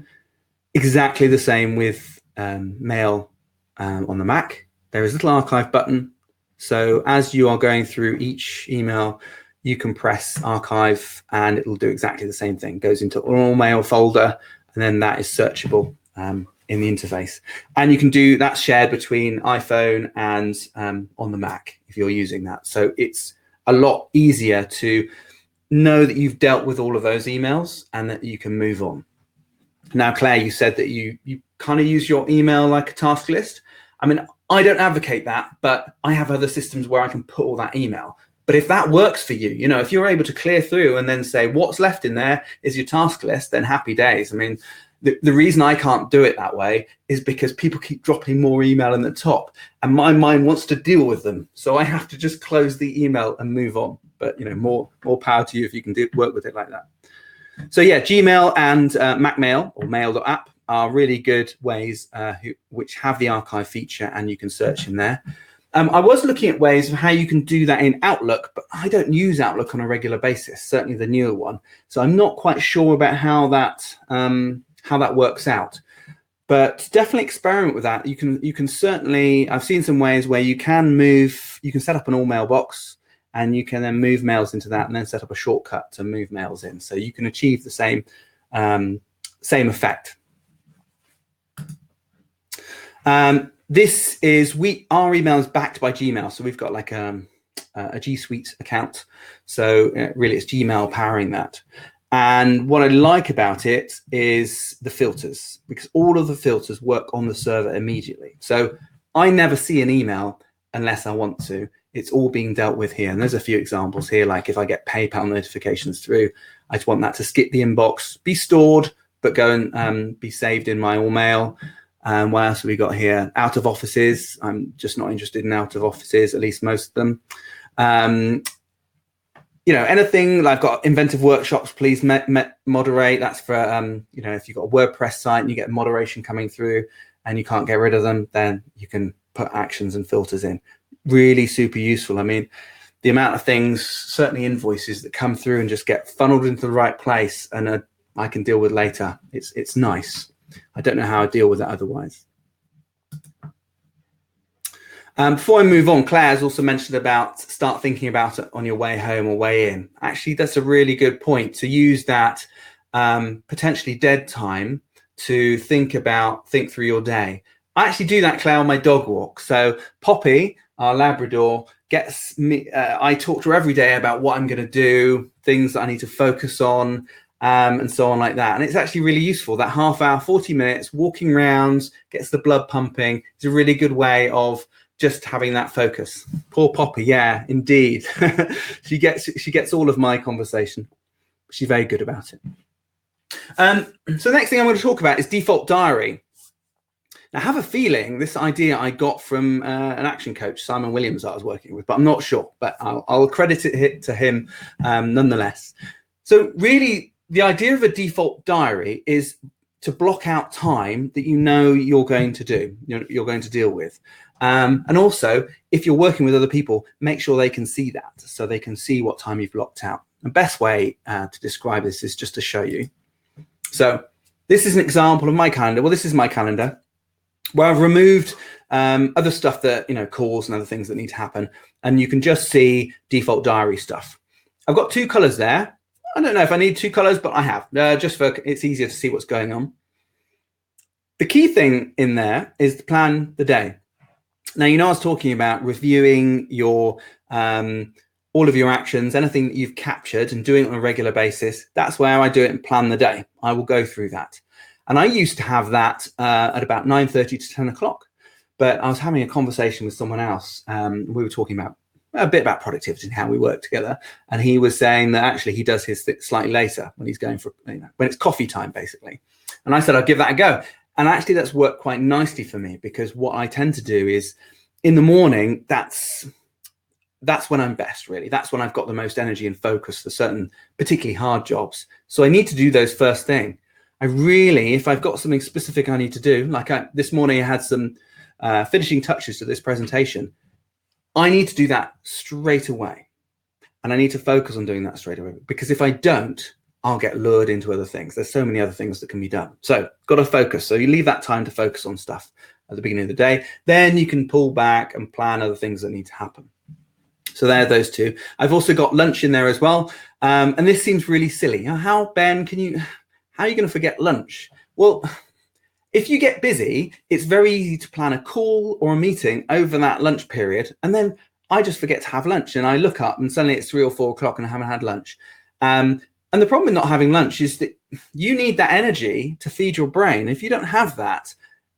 Exactly the same with mail on the Mac. There is a little archive button. So as you are going through each email, you can press archive and it will do exactly the same thing. It goes into all mail folder and then that is searchable in the interface. And you can do that shared between iPhone and on the Mac if you're using that. So it's a lot easier to know that you've dealt with all of those emails and that you can move on. Now, Claire, you said that you kind of use your email like a task list. I mean, I don't advocate that, but I have other systems where I can put all that email. But if that works for you, you know, if you're able to clear through and then say what's left in there is your task list, then happy days. I mean, the reason I can't do it that way is because people keep dropping more email in the top and my mind wants to deal with them. So I have to just close the email and move on. But, you know, more power to you if you can work with it like that. So yeah, Gmail and Macmail or mail.app are really good ways which have the archive feature, and you can search in there. I was looking at ways of how you can do that in Outlook, but I don't use Outlook on a regular basis, certainly the newer one. So I'm not quite sure about how that works out. But definitely experiment with that. You can certainly, I've seen some ways where you can set up an all mailbox, and you can then move mails into that and then set up a shortcut to move mails in. So you can achieve the same effect. Our email is backed by Gmail. So we've got like a G Suite account. So really it's Gmail powering that. And what I like about it is the filters, because all of the filters work on the server immediately. So I never see an email unless I want to. It's all being dealt with here. And there's a few examples here, like if I get PayPal notifications through, I just want that to skip the inbox, be stored, but go and be saved in my all mail. What else have we got here? Out of offices. I'm just not interested in out of offices, at least most of them. Anything. I've got Inventive workshops, please moderate. That's for, if you've got a WordPress site and you get moderation coming through and you can't get rid of them, then you can put actions and filters in. Really super useful. I mean, the amount of things, certainly invoices that come through and just get funneled into the right place and I can deal with later. It's nice. I don't know how I deal with that otherwise. Before I move on, Claire's also mentioned about start thinking about it on your way home or way in. Actually, that's a really good point, to use that potentially dead time to think through your day. I actually do that, Claire, on my dog walk. So Poppy, our Labrador, gets me, I talk to her every day about what I'm going to do, things that I need to focus on, and so on like that. And it's actually really useful. That half hour, 40 minutes, walking around, gets the blood pumping. It's a really good way of just having that focus. Poor Poppy, yeah, indeed. she gets all of my conversation. She's very good about it. So the next thing I'm going to talk about is default diary. Now, I have a feeling this idea I got from an action coach, Simon Williams, I was working with, but I'm not sure. But I'll credit it to him nonetheless. So really, the idea of a default diary is to block out time that you're going to do, you're going to deal with. And also, if you're working with other people, make sure they can see that, so they can see what time you've blocked out. The best way to describe this is just to show you. So this is an example of my calendar. Well, this is my calendar where I've removed other stuff that, calls and other things that need to happen. And you can just see default diary stuff. I've got two colors there. I don't know if I need two colors, but I have, just for it's easier to see what's going on. The key thing in there is to plan the day. Now, I was talking about reviewing your all of your actions, anything that you've captured, and doing it on a regular basis. That's where I do it and plan the day. I will go through that. And I used to have that at about 9:30 to 10 o'clock. But I was having a conversation with someone else. We were talking about a bit about productivity and how we work together. And he was saying that actually he does his slightly later when he's going for, when it's coffee time, basically. And I said, I'll give that a go. And actually that's worked quite nicely for me, because what I tend to do is in the morning, that's when I'm best, really. That's when I've got the most energy and focus for certain particularly hard jobs. So I need to do those first thing. If I've got something specific I need to do, like this morning I had some finishing touches to this presentation, I need to do that straight away. And I need to focus on doing that straight away, because if I don't, I'll get lured into other things. There's so many other things that can be done. So got to focus. So you leave that time to focus on stuff at the beginning of the day. Then you can pull back and plan other things that need to happen. So there are those two. I've also got lunch in there as well. And this seems really silly. How, Ben, how are you going to forget lunch? Well, if you get busy, it's very easy to plan a call or a meeting over that lunch period. And then I just forget to have lunch, and I look up and suddenly it's 3 or 4 o'clock and I haven't had lunch. And the problem with not having lunch is that you need that energy to feed your brain. If you don't have that,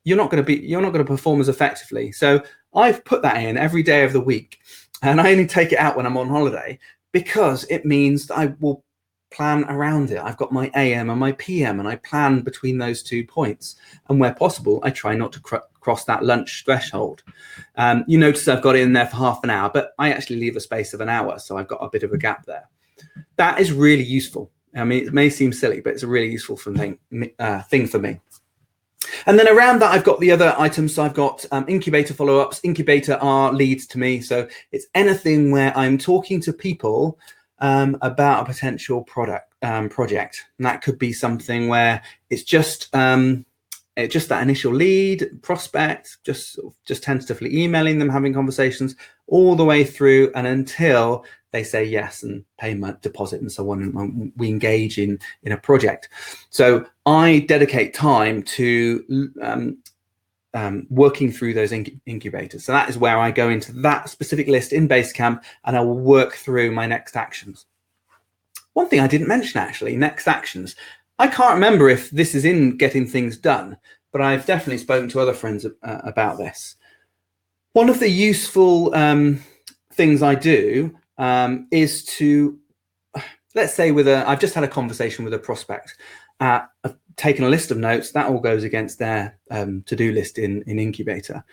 you're not going to perform as effectively. So I've put that in every day of the week, and I only take it out when I'm on holiday, because it means that I will plan around it. I've got my AM and my PM, and I plan between those 2 points. And where possible, I try not to cross that lunch threshold. You notice I've got it in there for half an hour, but I actually leave a space of an hour. So I've got a bit of a gap there. That is really useful. I mean, it may seem silly, but it's a really useful thing for me. And then around that, I've got the other items. So I've got incubator follow-ups. Incubator are leads to me. So it's anything where I'm talking to people about a potential project. And that could be something where it's just that initial lead prospect, just tentatively emailing them, having conversations all the way through and until they say yes and pay my deposit and so on, and we engage in a project. So I dedicate time to working through those incubators. So that is where I go into that specific list in Basecamp, and I will work through my next actions. One thing I didn't mention, actually, next actions. I can't remember if this is in getting things done, but I've definitely spoken to other friends about this. One of the useful things I do is to, let's say I've just had a conversation with a prospect. I've taken a list of notes. That all goes against their to-do list in Incubator.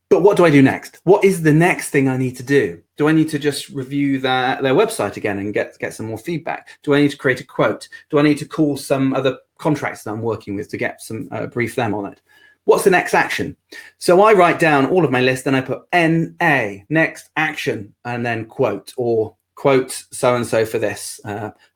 But what do I do next? What is the next thing I need to do? Do I need to just review their website again and get some more feedback? Do I need to create a quote? Do I need to call some other contracts that I'm working with to get some brief them on it? What's the next action? So I write down all of my list and I put NA, next action, and then quote, or quote so-and-so for this,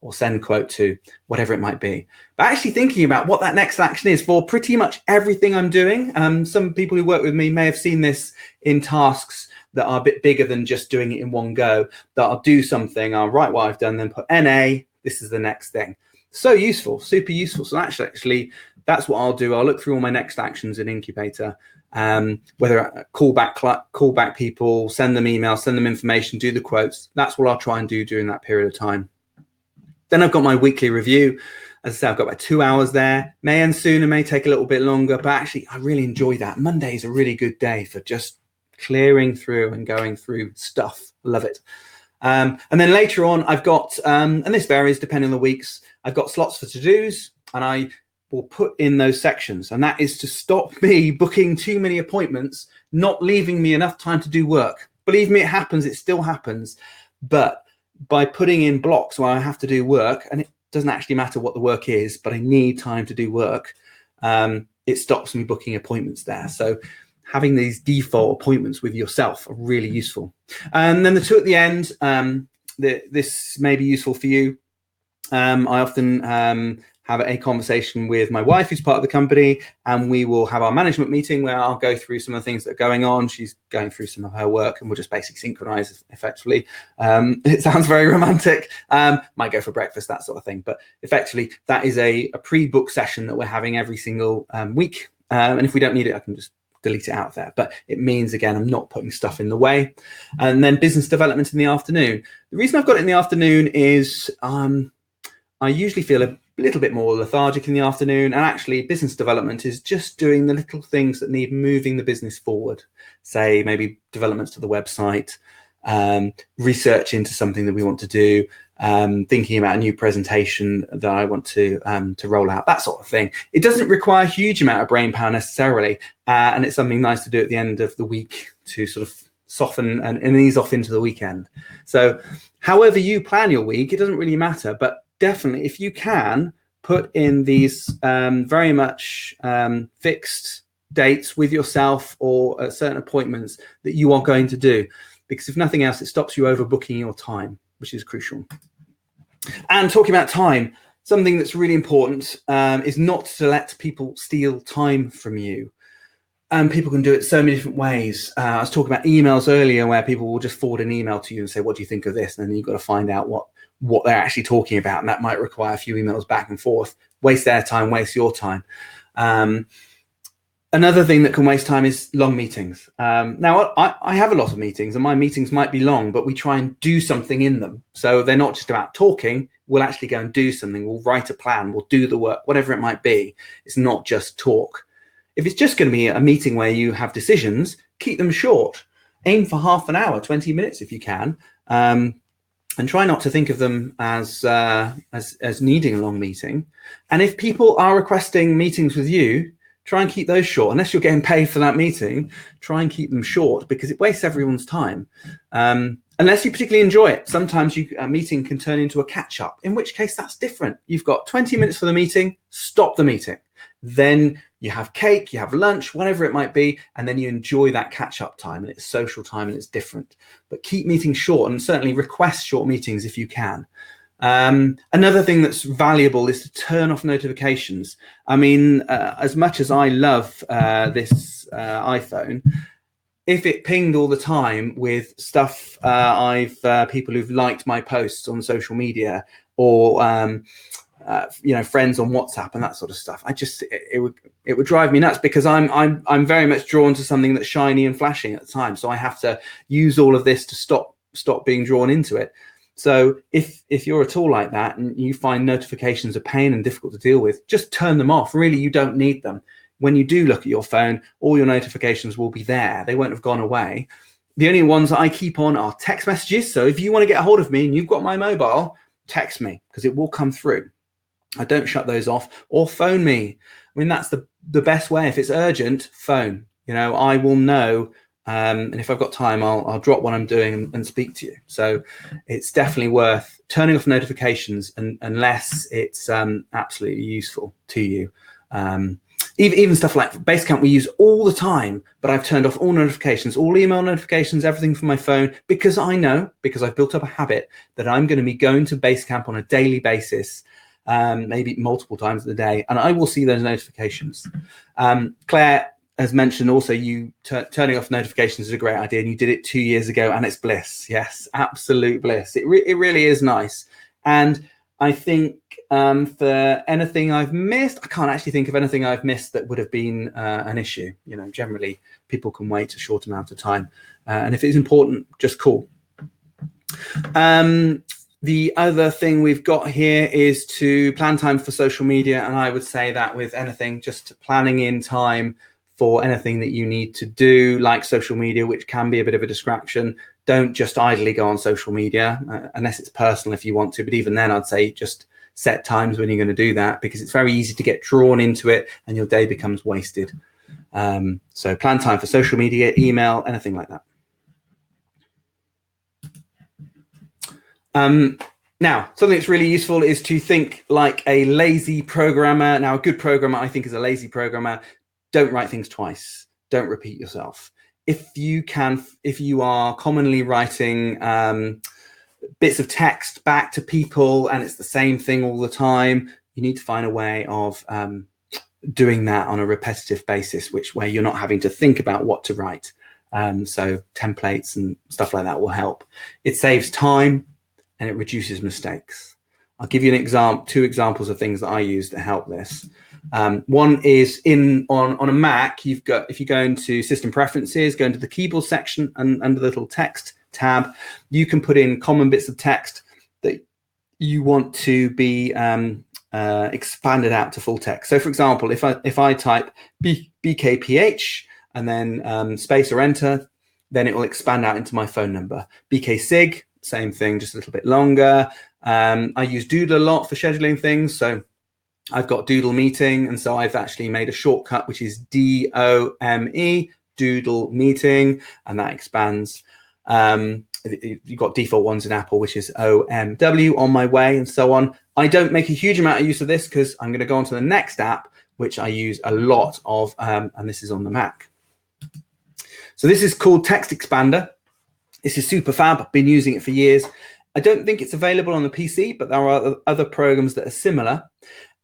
or send quote to whatever it might be. But actually thinking about what that next action is for pretty much everything I'm doing. Some people who work with me may have seen this in tasks that are a bit bigger than just doing it in one go, that I'll do something, I'll write what I've done, then put NA, this is the next thing. So useful, super useful. So actually, that's what I'll do. I'll look through all my next actions in Incubator, whether call back people, send them emails, send them information, do the quotes. That's what I'll try and do during that period of time. Then I've got my weekly review. As I say, I've got about 2 hours there. May end sooner, may take a little bit longer, but actually I really enjoy that. Monday is a really good day for just clearing through and going through stuff. Love it. And then later on, I've got, and this varies depending on the weeks, I've got slots for to-dos, and I will put in those sections. And that is to stop me booking too many appointments, not leaving me enough time to do work. Believe me, it happens, it still happens. But by putting in blocks where I have to do work, and it doesn't actually matter what the work is, but I need time to do work, it stops me booking appointments there. So having these default appointments with yourself are really useful. And then the two at the end, this may be useful for you. I often have a conversation with my wife, who's part of the company, and we will have our management meeting where I'll go through some of the things that are going on. She's going through some of her work, and we'll just basically synchronize effectively. It sounds very romantic. Might go for breakfast, that sort of thing. But effectively, that is a pre-book session that we're having every single week. And if we don't need it, I can just delete it out there. But it means, again, I'm not putting stuff in the way. And then business development in the afternoon. The reason I've got it in the afternoon is I usually feel a little bit more lethargic in the afternoon, and actually business development is just doing the little things that need moving the business forward. Say maybe developments to the website, research into something that we want to do, thinking about a new presentation that I want to roll out, that sort of thing. It doesn't require a huge amount of brain power necessarily, and it's something nice to do at the end of the week to sort of soften and ease off into the weekend. So however you plan your week, it doesn't really matter, but definitely, if you can, put in these very much fixed dates with yourself or certain appointments that you are going to do, because if nothing else, it stops you overbooking your time, which is crucial. And talking about time, something that's really important is not to let people steal time from you. People can do it so many different ways. I was talking about emails earlier, where people will just forward an email to you and say, what do you think of this? And then you've got to find out what they're actually talking about. And that might require a few emails back and forth, waste their time, waste your time. Another thing that can waste time is long meetings. Now, I have a lot of meetings, and my meetings might be long, but we try and do something in them. So they're not just about talking. We'll actually go and do something. We'll write a plan. We'll do the work, whatever it might be. It's not just talk. If it's just going to be a meeting where you have decisions, keep them short. Aim for half an hour, 20 minutes if you can, and try not to think of them as needing a long meeting. And if people are requesting meetings with you, try and keep those short. Unless you're getting paid for that meeting, try and keep them short, because it wastes everyone's time. Unless you particularly enjoy it. Sometimes a meeting can turn into a catch-up, in which case that's different. You've got 20 minutes for the meeting, stop the meeting. Then you have cake, you have lunch, whatever it might be, and then you enjoy that catch-up time, and it's social time and it's different. But keep meetings short, and certainly request short meetings if you can. Another thing that's valuable is to turn off notifications. I mean, as much as I love this iPhone, if it pinged all the time with stuff, people who've liked my posts on social media, or friends on WhatsApp and that sort of stuff, it would drive me nuts, because I'm very much drawn to something that's shiny and flashing at the time. So I have to use all of this to stop being drawn into it. So if you're at all like that and you find notifications a pain and difficult to deal with, just turn them off. Really, you don't need them. When you do look at your phone, all your notifications will be there. They won't have gone away. The only ones that I keep on are text messages. So if you want to get a hold of me and you've got my mobile, text me, because it will come through. I don't shut those off. Or phone me. I mean, that's the best way. If it's urgent, phone. I will know. And if I've got time, I'll drop what I'm doing and speak to you. So it's definitely worth turning off notifications unless it's absolutely useful to you. Even stuff like Basecamp we use all the time, but I've turned off all notifications, all email notifications, everything from my phone, because I've built up a habit that I'm going to be going to Basecamp on a daily basis, maybe multiple times a day, and I will see those notifications. Claire has mentioned also turning off notifications is a great idea, and you did it 2 years ago, and it's bliss. Yes, absolute bliss. It really is nice. And I think for anything I've missed, I can't actually think of anything I've missed that would have been an issue. Generally people can wait a short amount of time, and if it's important, just call. The other thing we've got here is to plan time for social media, and I would say that with anything, just planning in time for anything that you need to do, like social media, which can be a bit of a distraction. Don't just idly go on social media, unless it's personal if you want to. But even then, I'd say just set times when you're going to do that, because it's very easy to get drawn into it and your day becomes wasted. So plan time for social media, email, anything like that. Now, something that's really useful is to think like a lazy programmer. Now, a good programmer, I think, is a lazy programmer. Don't write things twice. Don't repeat yourself. If you are commonly writing bits of text back to people and it's the same thing all the time, you need to find a way of doing that on a repetitive basis, where you're not having to think about what to write. So templates and stuff like that will help. It saves time and it reduces mistakes. I'll give you two examples of things that I use to help this. One is on a Mac. If you go into System Preferences, go into the keyboard section, and under the little text tab, you can put in common bits of text that you want to be expanded out to full text. So, for example, if I type BKPH and then space or enter, then it will expand out into my phone number. BKSig, same thing, just a little bit longer. I use Doodle a lot for scheduling things, so I've got Doodle Meeting, and so I've actually made a shortcut which is DOME, Doodle Meeting, and that expands. You've got default ones in Apple, which is OMW, On My Way, and so on. I don't make a huge amount of use of this because I'm going to go on to the next app, which I use a lot of, and this is on the Mac. So this is called Text Expander. This is super fab. I've been using it for years. I don't think it's available on the PC, but there are other programs that are similar.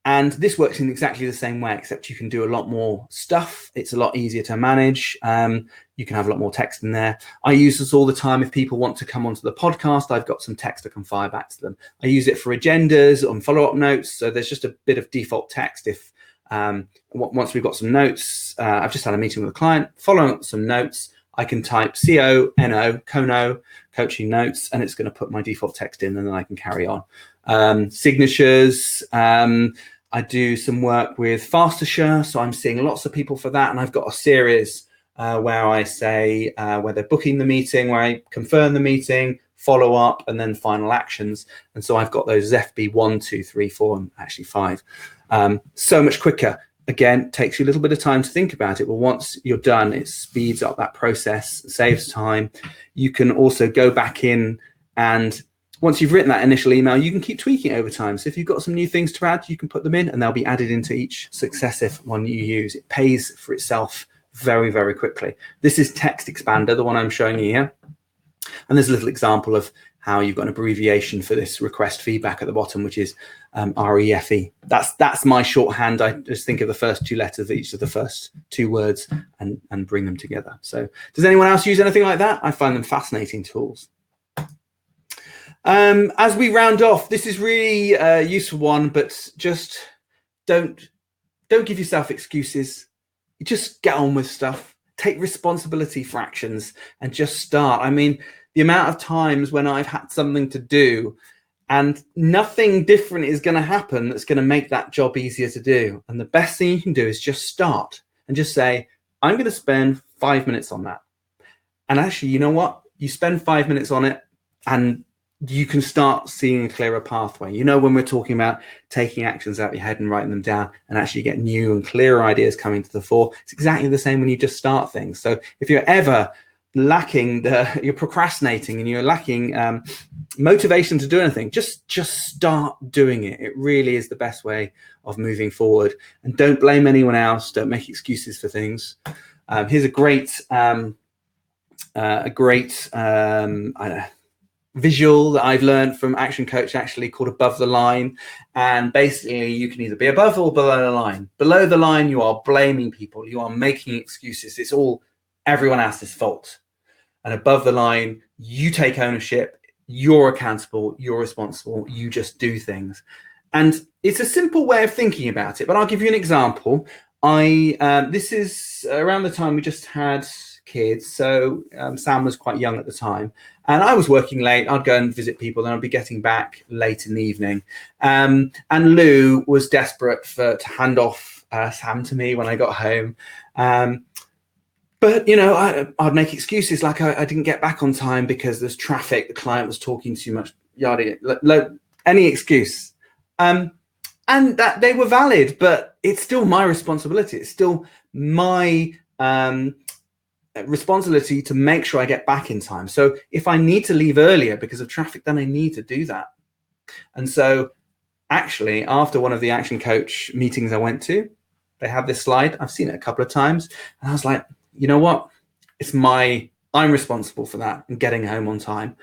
And this works in exactly the same way, except you can do a lot more stuff. It's a lot easier to manage. You can have a lot more text in there. I use this all the time. If people want to come onto the podcast, I've got some text I can fire back to them. I use it for agendas and follow-up notes. So there's just a bit of default text. If once we've got some notes, I've just had a meeting with a client, following up some notes, I can type CONO, coaching notes, and it's going to put my default text in, and then I can carry on. Signatures. I do some work with FasterShare, so I'm seeing lots of people for that, and I've got a series where I say where they're booking the meeting, where I confirm the meeting, follow up, and then final actions. And so I've got those FB 1, 2, 3, 4, and actually 5. So much quicker. again, takes you a little bit of time to think about it, but once you're done, it speeds up that process, saves time. You can also go back in, and once you've written that initial email, you can keep tweaking it over time. So if you've got some new things to add, you can put them in and they'll be added into each successive one you use. It pays for itself very, very quickly. This is Text Expander, the one I'm showing you here. And there's a little example of how you've got an abbreviation for this request feedback at the bottom, which is REFE. That's my shorthand. I just think of the first 2 letters of each of the first 2 words and bring them together. So does anyone else use anything like that? I find them fascinating tools. As we round off, this is really a useful one, but just don't give yourself excuses. Just get on with stuff. Take responsibility for actions and just start. I mean, the amount of times when I've had something to do and nothing different is going to happen that's going to make that job easier to do. And the best thing you can do is just start and just say, I'm going to spend 5 minutes on that. And actually, you know what? You spend 5 minutes on it and you can start seeing a clearer pathway. You know, when we're talking about taking actions out of your head and writing them down and actually get new and clearer ideas coming to the fore, it's exactly the same when you just start things. So if you're ever lacking, you're procrastinating and you're lacking motivation to do anything, just start doing it. It really is the best way of moving forward. And don't blame anyone else. Don't make excuses for things. Here's a great visual that I've learned from Action Coach, actually, called Above the Line. And basically you can either be above or below the line. Below the line, you are blaming people, you are making excuses, it's all everyone else's fault. And above the line, you take ownership, you're accountable, you're responsible, you just do things. And it's a simple way of thinking about it, but I'll give you an example. This is around the time we just had kids, so Sam was quite young at the time, and I was working late. I'd go and visit people, and I'd be getting back late in the evening. And Lou was desperate to hand off Sam to me when I got home. But, you know, I'd make excuses like I didn't get back on time because there's traffic, the client was talking too much, yada, any excuse. And that they were valid, but it's still my responsibility. It's still my responsibility to make sure I get back in time. So if I need to leave earlier because of traffic, then I need to do that. And so actually, after one of the Action Coach meetings I went to, they had this slide. I've seen it a couple of times, and I was like, you know what? I'm responsible for that and getting home on time.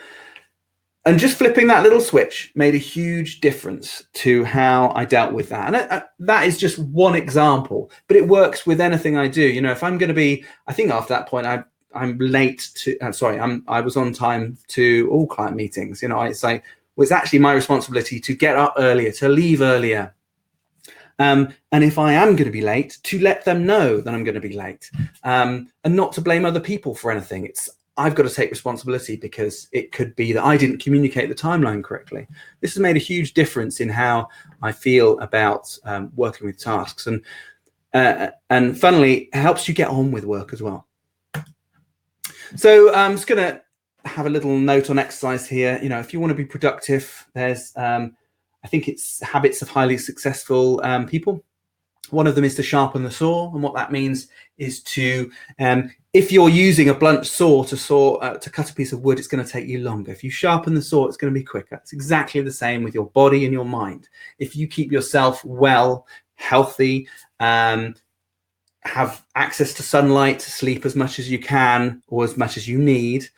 And just flipping that little switch made a huge difference to how I dealt with that. And that is just one example, but it works with anything I do. You know, if I'm going to be, I think after that point, I'm late to, I was on time to all client meetings. You know, it's like, well, it's actually my responsibility to get up earlier, to leave earlier. And if I am going to be late, to let them know that I'm going to be late, and not to blame other people for anything. I've got to take responsibility because it could be that I didn't communicate the timeline correctly. This has made a huge difference in how I feel about working with tasks, and funnily, it helps you get on with work as well. So I'm just going to have a little note on exercise here. You know, if you want to be productive, there's I think it's habits of highly successful people. One of them is to sharpen the saw, and what that means is to, if you're using a blunt saw to cut a piece of wood, it's going to take you longer. If you sharpen the saw, it's going to be quicker. It's exactly the same with your body and your mind. If you keep yourself well, healthy, have access to sunlight, sleep as much as you can or as much as you need,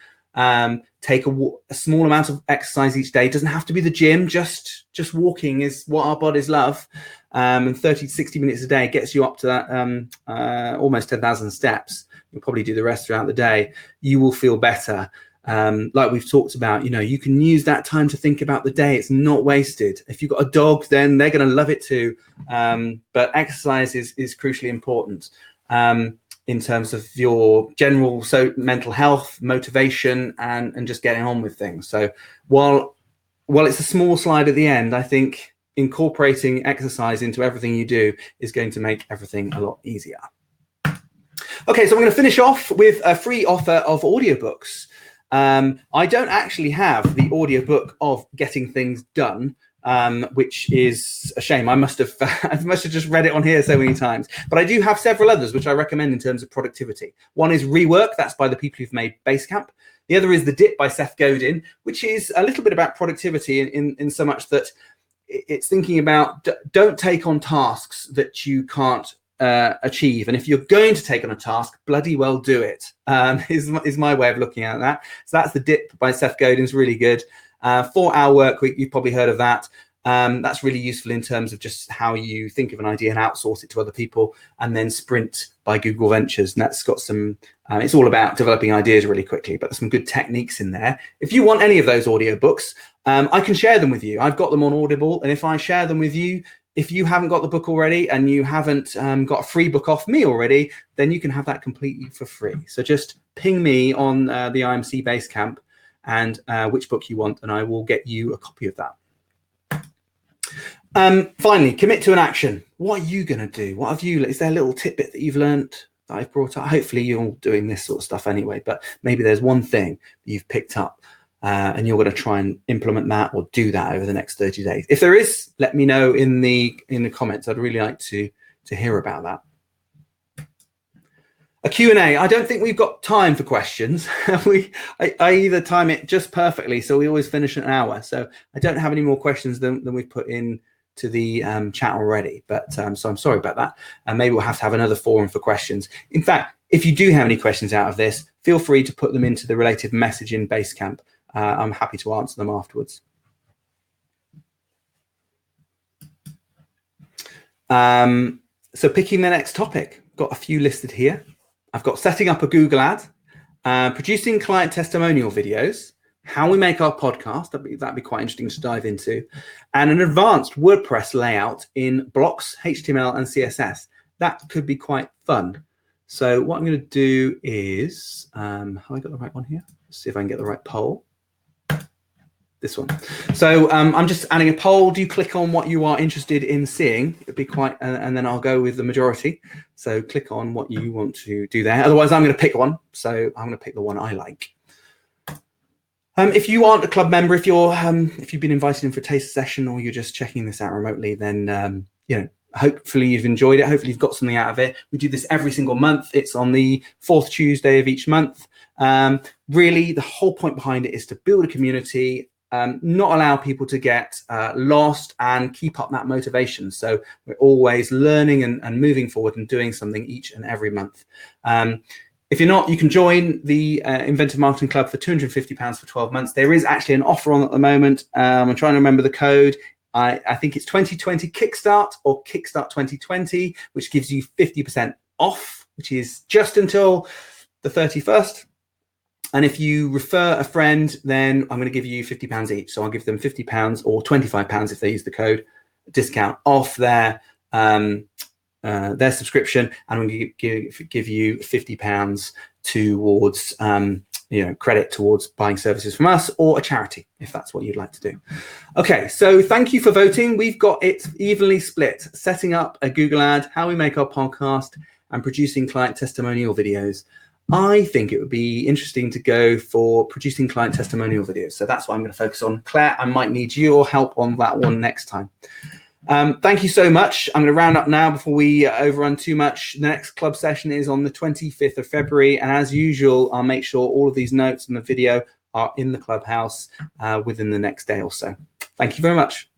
take a small amount of exercise each day. It doesn't have to be the gym, just walking is what our bodies love. And 30 to 60 minutes a day gets you up to that almost 10,000 steps. You'll probably do the rest throughout the day. You will feel better. Like we've talked about, you know, you can use that time to think about the day. It's not wasted. If you've got a dog, then they're going to love it too. But exercise is crucially important in terms of your general mental health, motivation, and just getting on with things. So while it's a small slide at the end, I think incorporating exercise into everything you do is going to make everything a lot easier. Okay, so I'm going to finish off with a free offer of audiobooks. I don't actually have the audiobook of Getting Things Done, which is a shame. I must have just read it on here so many times. But I do have several others which I recommend in terms of productivity. One is Rework. That's by the people who've made Basecamp. The other is The Dip by Seth Godin, which is a little bit about productivity in so much that it's thinking about don't take on tasks that you can't achieve, and if you're going to take on a task, bloody well do it. Is my way of looking at that. So that's The Dip by Seth Godin. It's really good. 4-Hour Work Week, you've probably heard of that. That's really useful in terms of just how you think of an idea and outsource it to other people. And then Sprint by Google Ventures, and that's got some, it's all about developing ideas really quickly, but there's some good techniques in there. If you want any of those audiobooks, I can share them with you. I've got them on Audible, and if I share them with you, if you haven't got the book already and you haven't got a free book off me already, then you can have that completely for free. So just ping me on the IMC Basecamp and which book you want, and I will get you a copy of that. Finally, commit to an action. What are you going to do? What have you? Is there a little tidbit that you've learned that I've brought up? Hopefully you're all doing this sort of stuff anyway, but maybe there's one thing that you've picked up and you're going to try and implement that or do that over the next 30 days. If there is, let me know in the comments. I'd really like to hear about that. A Q&A. I don't think we've got time for questions. I either time it just perfectly, so we always finish an hour. So I don't have any more questions than we've put in to the chat already. But so I'm sorry about that. And maybe we'll have to have another forum for questions. In fact, if you do have any questions out of this, feel free to put them into the related message in Basecamp. I'm happy to answer them afterwards. So picking the next topic, got a few listed here. I've got setting up a Google ad, producing client testimonial videos, how we make our podcast, that'd be quite interesting to dive into, and an advanced WordPress layout in blocks, HTML and CSS. That could be quite fun. So what I'm going to do is, have I got the right one here? Let's see if I can get the right poll. This one. So I'm just adding a poll. Do you click on what you are interested in seeing? It'd be quite, and then I'll go with the majority. So click on what you want to do there. Otherwise, I'm going to pick one. So I'm going to pick the one I like. If you aren't a club member, if you've been invited in for a taster session or you're just checking this out remotely, then hopefully you've enjoyed it. Hopefully you've got something out of it. We do this every single month. It's on the 4th Tuesday of each month. Really, the whole point behind it is to build a community. Not allow people to get lost and keep up that motivation. So we're always learning and moving forward and doing something each and every month. If you're not, you can join the Inventive Marketing Club for £250 for 12 months. There is actually an offer on at the moment. I'm trying to remember the code. I think it's 2020 Kickstart or Kickstart 2020, which gives you 50% off, which is just until the 31st. And if you refer a friend, then I'm going to give you £50 each. So I'll give them £50 or £25 if they use the code discount off their subscription, and I'm going to give you £50 towards credit towards buying services from us or a charity, if that's what you'd like to do. Okay, so thank you for voting. We've got it evenly split: setting up a Google ad, how we make our podcast, and producing client testimonial videos. I think it would be interesting to go for producing client testimonial videos. So that's what I'm going to focus on. Claire, I might need your help on that one next time. Thank you so much. I'm going to round up now before we overrun too much. The next club session is on the 25th of February. And as usual, I'll make sure all of these notes and the video are in the clubhouse within the next day or so. Thank you very much.